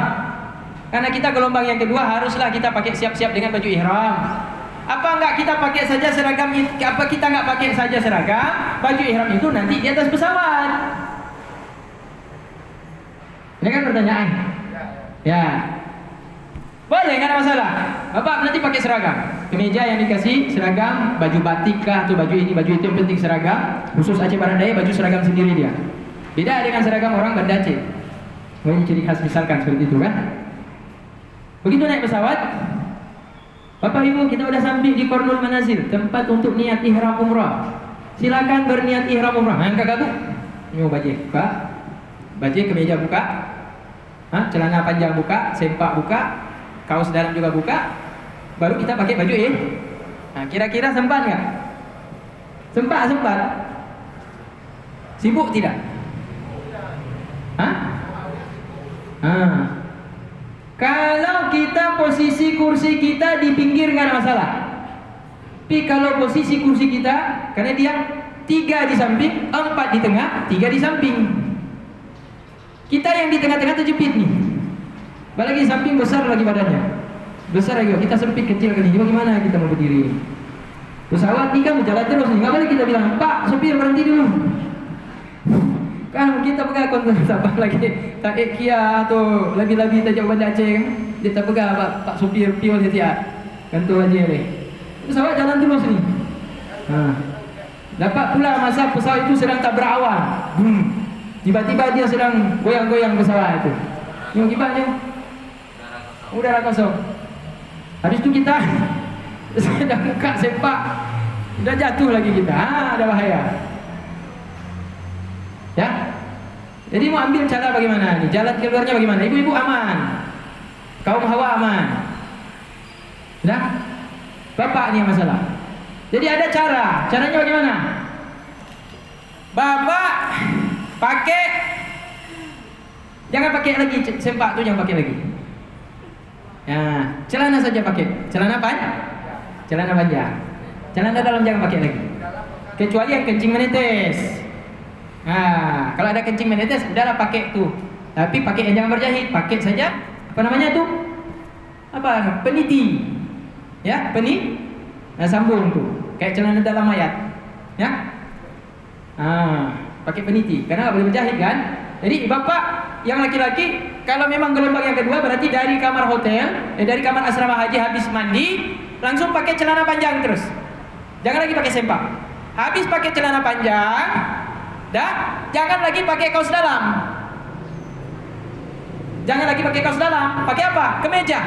Karena kita gelombang yang kedua, haruslah kita pakai siap-siap dengan baju ihram. Apa enggak kita pakai saja seragam? Apa kita enggak pakai saja seragam? Baju ihram itu nanti di atas pesawat. Ini kan pertanyaan. Ya. Boleh, enggak ada masalah. Bapak nanti pakai seragam. Kemeja yang dikasih seragam, baju batik kah atau baju ini, baju itu, yang penting seragam. Khusus Aceh Barandaya baju seragam sendiri dia. Beda dengan seragam orang Banda Aceh. Ini ciri khas misalkan seperti itu kan. Begitu naik pesawat, Bapak Ibu, kita udah sampai di Qardul Manazil, tempat untuk niat ihram umrah. Silakan berniat ihram umrah. Angkat gabung. Ini baju buka. Baju kemeja buka. Celana panjang buka, sempak buka, kaos dalam juga buka. Baru kita pakai baju kira-kira sempat enggak? Sempat. Sibuk tidak? Kalau kita posisi kursi kita di pinggir nggak ada masalah. Tapi kalau posisi kursi kita, karena dia 3 di samping, 4 di tengah, 3 di samping. Kita yang di tengah-tengah terjepit nih. Apalagi samping besar lagi badannya. Besar lagi, kita sempit kecil kan ini. Bagaimana kita mau berdiri? Pesawat ini kan berjalan terus nih. Nggak boleh kita bilang, Pak, sopir berhenti dulu. Kan kita pegang konten sabar lagi tak Kia atau lagi-lagi tajak Banda Aceh kan. Dia tak pegang Pak sopir piol dia kan tu aja ni. Pesawat jalan terus ni. Dapat pula masa pesawat itu sedang tabrak awan. Tiba-tiba dia sedang goyang-goyang pesawat itu. Yang gimana? Udara kosong. Habis itu kita sedang buka sepak, udah jatuh lagi kita. Ada bahaya. Ya, jadi mau ambil cara bagaimana nih? Jalan keluarnya bagaimana? Ibu-ibu aman, kaum hawa aman. Dah, bapak ni yang masalah. Jadi ada cara. Caranya bagaimana? Bapak pakai, jangan pakai lagi sempak tuh, jangan pakai lagi. Nah, celana saja pakai. Celana panjang. Celana dalam jangan pakai lagi. Kecuali yang kencing menetes. Nah, kalau ada kencing menetes, udahlah pakai tuh. Tapi pakai yang jangan berjahit, pakai saja apa namanya tuh? Apa? Peniti. Ya, Nah, sambung tuh. Kayak celana dalam mayat. Ya. Pakai peniti karena nggak boleh berjahit kan. Jadi bapak yang laki-laki kalau memang gelombang yang kedua berarti dari kamar hotel, dari kamar asrama haji habis mandi langsung pakai celana panjang terus. Jangan lagi pakai sempak. Habis pakai celana panjang, jangan lagi pakai kaos dalam. Jangan lagi pakai kaos dalam. Pakai apa? Kemeja.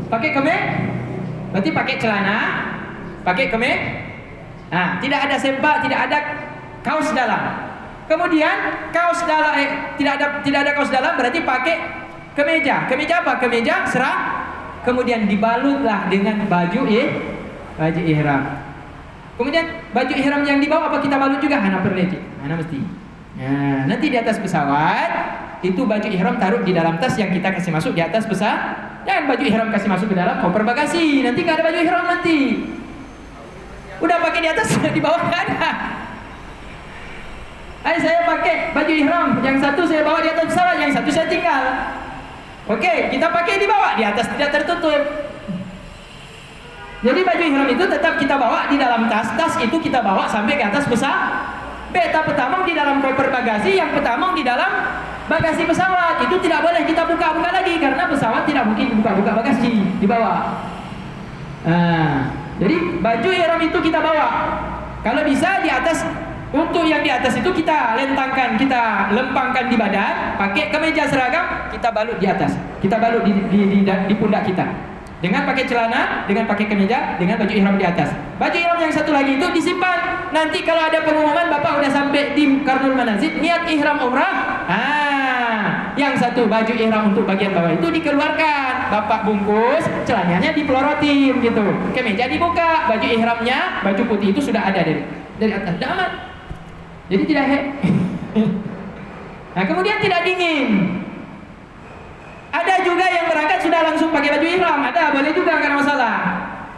Pakai berarti pakai celana, pakai Nah, tidak ada sempak, tidak ada kaos dalam. Kemudian kaos dalam tidak ada kaos dalam berarti pakai kemeja. Kemeja apa? Kemeja serah. Kemudian dibalutlah dengan baju ihram. Kemudian baju ihram yang dibawa apa kita balut juga? Hana perleci. Hana mesti. Nah, nanti di atas pesawat itu baju ihram taruh di dalam tas yang kita kasih masuk di atas pesawat. Jangan baju ihram kasih masuk ke dalam koper bagasi. Nanti nggak ada baju ihram nanti. Udah pakai di atas, di bawah nggak ada. Saya pakai baju ihram, yang satu saya bawa di atas pesawat, yang satu saya tinggal. Oke, kita pakai di bawah, di atas tidak tertutup. Jadi baju ihram itu tetap kita bawa di dalam tas itu kita bawa sampai ke atas pesawat. Beta petamong di dalam koper bagasi, yang petamong di dalam bagasi pesawat. Itu tidak boleh kita buka-buka lagi karena pesawat tidak mungkin buka-buka bagasi di bawah. Jadi baju ihram itu kita bawa. Kalau bisa di atas, untuk yang di atas itu kita lentangkan, kita lempangkan di badan, pakai kemeja seragam, kita balut di atas. Kita balut di pundak kita. Dengan pakai celana, dengan pakai kemeja, dengan baju ihram di atas. Baju ihram yang satu lagi itu disimpan. Nanti kalau ada pengumuman Bapak udah sampai di Karnul Manazil, niat ihram umrah. Yang satu baju ihram untuk bagian bawah itu dikeluarkan, Bapak bungkus, celananya dipelorotin gitu. Kemeja dibuka, baju ihramnya, baju putih itu sudah ada dari atas, sudah aman. Jadi tidak Nah, kemudian tidak dingin. Ada juga yang berangkat sudah langsung pakai baju ihram, ada, boleh juga, nggak ada masalah.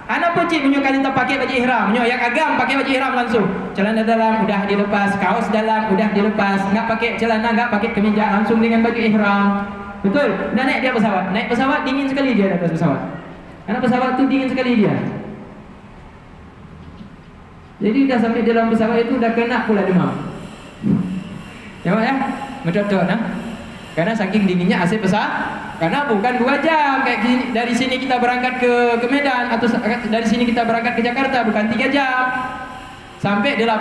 Anak pecik menyukai kita pakai baju ihram, yang agam pakai baju ihram langsung. Celana dalam udah dilepas, kaos dalam udah dilepas, nggak pakai celana, nggak pakai kemeja, langsung dengan baju ihram. Betul. Nah, naik pesawat. Naik pesawat dingin sekali dia di atas pesawat. Karena pesawat itu dingin sekali dia. Jadi udah sampai di dalam pesawat itu udah kena pula demam. Ya, betul nah. Karena saking dinginnya AC pesawat. Karena bukan 2 jam kayak gini. Dari sini kita berangkat ke Medan atau dari sini kita berangkat ke Jakarta, bukan 3 jam. Sampai 8.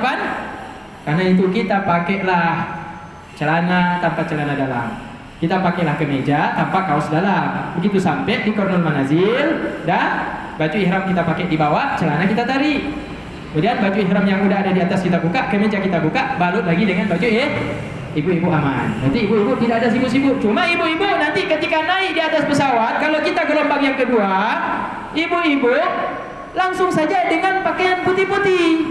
Karena itu kita pakailah celana tanpa celana dalam. Kita pakailah kemeja tanpa kaos dalam. Begitu sampai di Karnul Manazil, dan baju ihram kita pakai di bawah, celana kita tarik. Kemudian baju ihram yang udah ada di atas kita buka, kemeja kita buka, balut lagi dengan baju ibu-ibu aman. Nanti ibu-ibu tidak ada sibuk-sibuk. Cuma ibu-ibu nanti ketika naik di atas pesawat, kalau kita gelombang yang kedua, ibu-ibu langsung saja dengan pakaian putih-putih.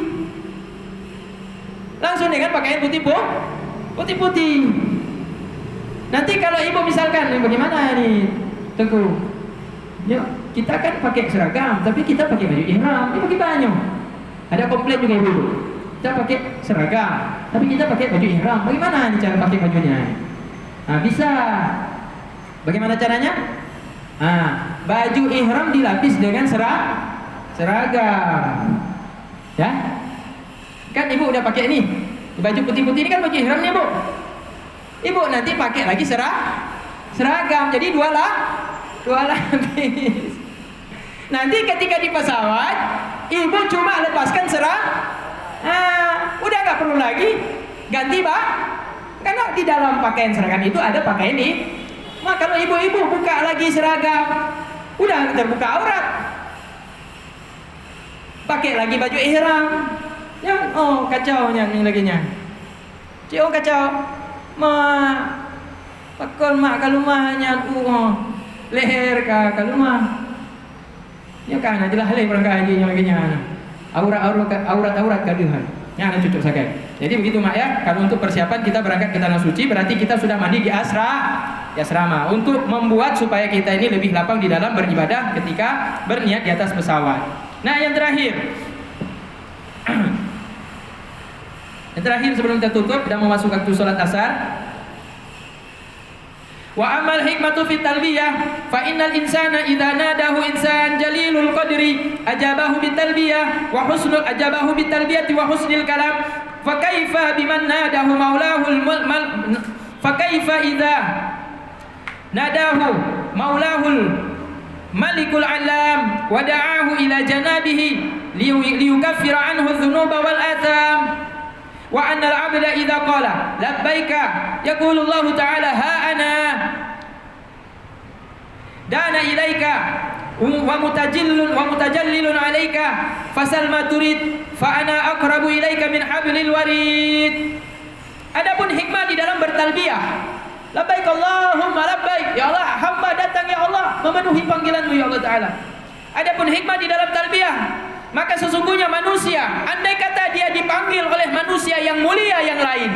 Langsung dengan pakaian putih-putih. Nanti kalau ibu misalkan, bagaimana nih Tengku? Ya, kita kan pakai seragam, tapi kita pakai baju ihram, kita pakai baju. Ada komplain juga ibu. Kita pakai seragam, tapi kita pakai baju ihram. Bagaimana nih cara pakai bajunya? Nah, bisa. Bagaimana caranya? Baju ihram dilapis dengan seragam. Ya? Kan ibu udah pakai nih. Baju putih-putih ini kan baju ihram nih, Bu. Ibu nanti pakai lagi seragam. Jadi dua lapis. Nanti ketika di pesawat, ibu cuma lepaskan udah nggak perlu lagi ganti karena di dalam pakaian seragam itu ada pakaian ini. Kalau ibu-ibu buka lagi seragam, udah terbuka aurat. Pakai lagi baju ihram, kacau yang laginya. Kacau. Pakol mak kalumahnya leher ka kalumah. Ya kan aja lah leher perangkat haji yang laginya. aurat kaduhan. Yang ada cucuk sakai. Jadi begitu mak ya. Kalau untuk persiapan kita berangkat ke tanah suci, berarti kita sudah mandi di asrama untuk membuat supaya kita ini lebih lapang di dalam beribadah ketika berniat di atas pesawat. Nah, yang terakhir. Yang terakhir sebelum kita tutup dan memasuki waktu sholat asar. Wa amal hikmatu fit talbiyah fa innal insana idza nadahu insan jalilul qadri ajabahu bit talbiyah wa husnul ajabahu bit talbiyati wa husnil kalam fa kaifa biman nadahu maulahul fa kaifa idza nadahu maulahul malikul alam wa da'ahu ila janabihi liyukaffira anhu adh-dhunuba wal atham. Wa anna al-'abda idza qala labbaika yaqulu Allah ta'ala ha ana dana ilaika wa mutajallilun 'alaika fasal ma turid fa ana aqrabu ilaika min hablil warid. Adapun hikmah di dalam bertalbiyah, labbaik Allahumma labbaik, ya Allah hamba datang ya Allah memenuhi panggilanmu ya Allah Ta'ala. Adapun hikmah di dalam talbiyah, maka sesungguhnya manusia, andai kata dia dipanggil oleh manusia yang mulia yang lain,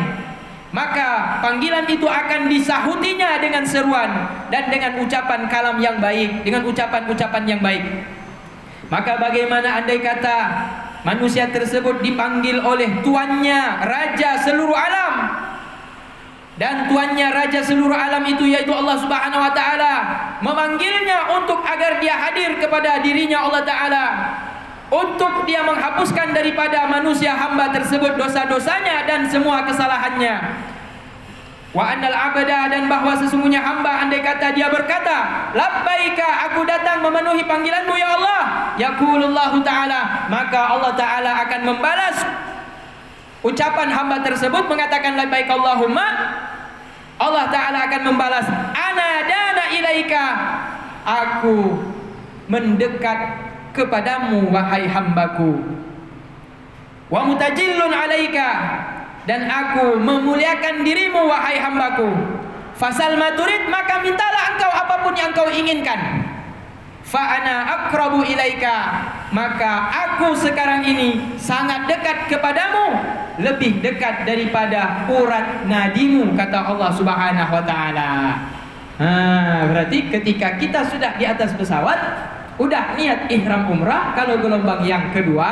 maka panggilan itu akan disahutinya dengan seruan dan dengan ucapan kalam yang baik, dengan ucapan-ucapan yang baik. Maka bagaimana andai kata manusia tersebut dipanggil oleh tuannya, raja seluruh alam, dan tuannya raja seluruh alam itu yaitu Allah Subhanahu wa taala memanggilnya untuk agar dia hadir kepada dirinya Allah Ta'ala, untuk dia menghapuskan daripada manusia hamba tersebut dosa-dosanya dan semua kesalahannya. Wa annal abada, dan bahwa sesungguhnya hamba andai kata dia berkata labbaika, aku datang memenuhi panggilanmu ya Allah, yaqulullahu ta'ala, maka Allah Ta'ala akan membalas ucapan hamba tersebut mengatakan labbaik Allahumma. Allah Ta'ala akan membalas ana dana ilaika, aku mendekat kepadamu wahai hambaku, wa mutajillun alaika, dan aku memuliakan dirimu wahai hambaku, fasal maturid, maka mintalah engkau apapun yang engkau inginkan, fa ana aqrabu ilaika, maka aku sekarang ini sangat dekat kepadamu, lebih dekat daripada urat nadimu, kata Allah Subhanahu wa taala. Berarti ketika kita sudah di atas pesawat, udah niat ihram umrah, kalau gelombang yang kedua,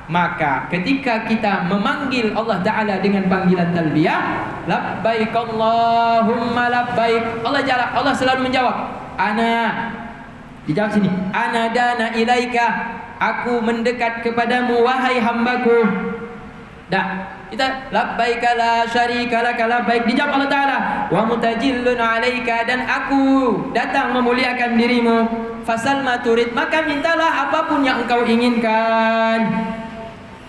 maka ketika kita memanggil Allah Ta'ala dengan panggilan talbiyah, labbaik Allahumma labbaik, Allah selalu menjawab, ana, dijawab sini, ana dana ilaika, aku mendekat kepadamu wahai hambaku. Dah, kita labbaika la syarika laka labbaik, dijawab Allah Ta'ala, wa mutajillun alaika, dan aku datang memuliakan dirimu, fasal ma turid, maka mintalah apapun yang engkau inginkan,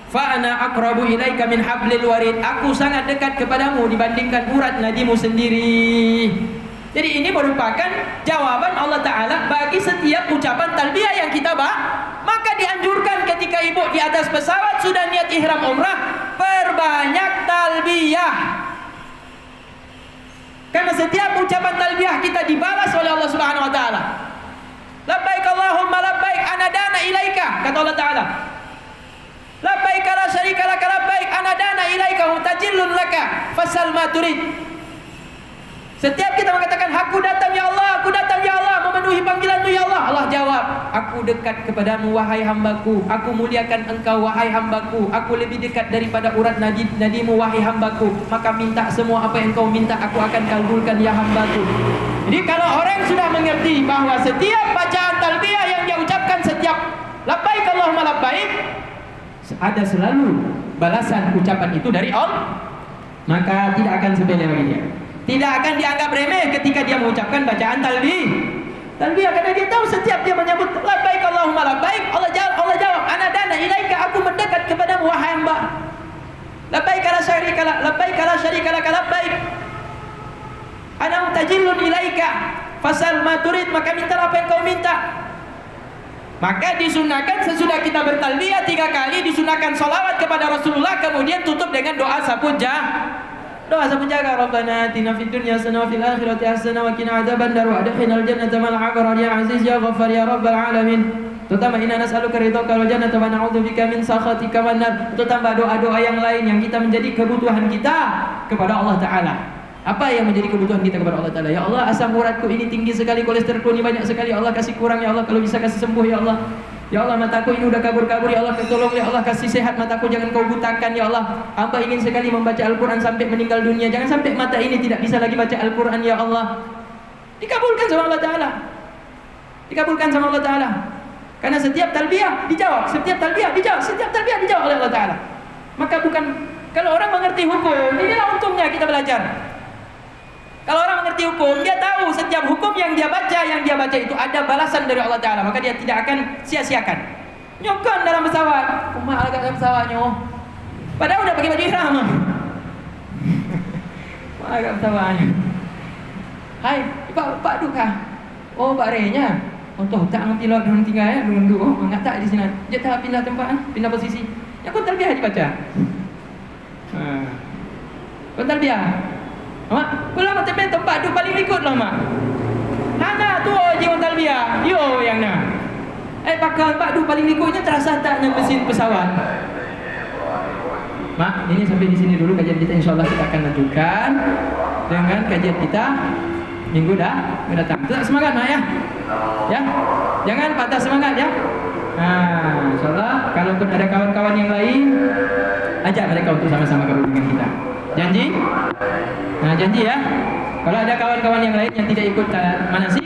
fa ana aqrabu ilaika min hablil warid, aku sangat dekat kepadamu dibandingkan urat nadimu sendiri. Jadi ini merupakan jawaban Allah Ta'ala bagi setiap ucapan talbiyah yang kita maka dianjurkan ketika ibu di atas pesawat sudah niat ihram umrah, perbanyak talbiyah, karena setiap ucapan talbiyah kita dibalas oleh Allah Subhanahu wa taala. Labbaik Allahumma labbaik ana dana ilaika, kata Allah Ta'ala, labbaik la syarika laka labbaik ana dana ilaika mutajillun laka fasal ma turid. Setiap kita mengatakan aku datang ya Allah, aku datang ya Allah, memenuhi panggilanmu ya Allah, Allah jawab, aku dekat kepadamu wahai hambaku, aku muliakan engkau wahai hambaku, aku lebih dekat daripada urat nadimu wahai hambaku, maka minta semua apa yang kau minta, aku akan kabulkan ya hambaku. Jadi kalau orang sudah mengerti bahwa setiap bacaan talbiyah yang dia ucapkan, setiap labbaik Allahumma labbaik, ada selalu balasan ucapan itu dari Allah, maka tidak akan sepele bagi dia. Tidak akan dianggap remeh ketika dia mengucapkan bacaan talbiyah, karena dia tahu setiap dia menyebut labbaik Allahumma labbaik, Allah jawab ana dana ilaika, aku mendekat kepadamu wahai hamba. Labbaik la syarika laka labbaik ana mutajillun ilaika fasal ma turid, maka minta apa yang kau minta. Maka disunahkan sesudah kita bertalbiyah 3 kali, disunahkan sholawat kepada Rasulullah, kemudian tutup dengan doa sapu jaga, Rabbana atina fid dunya hasanah wa fil akhirati hasanah wa qina adzabannar wa adkhilnal jannata ma'al abrar ya aziz ya ghaffar ya rabbal alamin. Terutama inna nas'aluka ridhaka wal jannata wa na'udzubika min sakhatika wan nar. Itu tambah doa-doa yang lain yang kita menjadi kebutuhan kita kepada Allah Ta'ala. Apa yang menjadi kebutuhan kita kepada Allah Ta'ala? Ya Allah, asam uratku ini tinggi sekali, kolesterolku ini banyak sekali. Ya Allah, kasih kurang ya Allah, kalau bisa kasih sembuh ya Allah. Ya Allah, mataku ini udah kabur-kabur ya Allah, tolong ya Allah, kasih sehat mataku, jangan kau butakan ya Allah. Hamba ingin sekali membaca Al-Quran sampai meninggal dunia. Jangan sampai mata ini tidak bisa lagi baca Al-Quran ya Allah. Dikabulkan sama Allah Ta'ala. Dikabulkan sama Allah Ta'ala. Karena setiap talbiyah dijawab, setiap talbiyah dijawab, setiap talbiyah dijawab oleh Allah Ta'ala. Maka bukan, kalau orang mengerti hukum, inilah untungnya kita belajar. Kalau orang mengerti hukum, dia tahu setiap hukum yang dia baca itu ada balasan dari Allah Ta'ala. Maka dia tidak akan sia-siakan. Nyokon dalam pesawat, agak dalam pesawatnya, padahal udah pakai baju ihram. Agak pesawatnya. Hai, Pak Duka. Oh, Pak Renya. Untuk tak ngerti lah dengan tinggal ya, dengan dua enggak tak di sini. Dia tak pindah tempat, pindah posisi. Ya kau talbiyah dibaca. Kau talbiyah. Mak, kau lama tempat tu paling ikut lah mak. Hana tu je orang talbiyah. Yo yang nak. Pakar Pak tu paling ikutnya terasa tak dengan mesin pesawat. Mak, ini sampai di sini dulu kajian kita, insyaallah kita akan lanjutkan dengan kajian kita minggu datang. Tetap semangat mak ya. Ya, jangan patah semangat ya. InsyaAllah kalaupun ada kawan-kawan yang lain, ajak mereka untuk sama-sama gabung dengan kita. Janji? Janji ya. Kalau ada kawan-kawan yang lain yang tidak ikut manasik,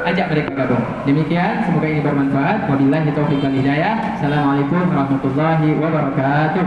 ajak mereka gabung. Demikian, semoga ini bermanfaat. Wabillahi taufiq wal hidayah. Assalamualaikum warahmatullahi wabarakatuh.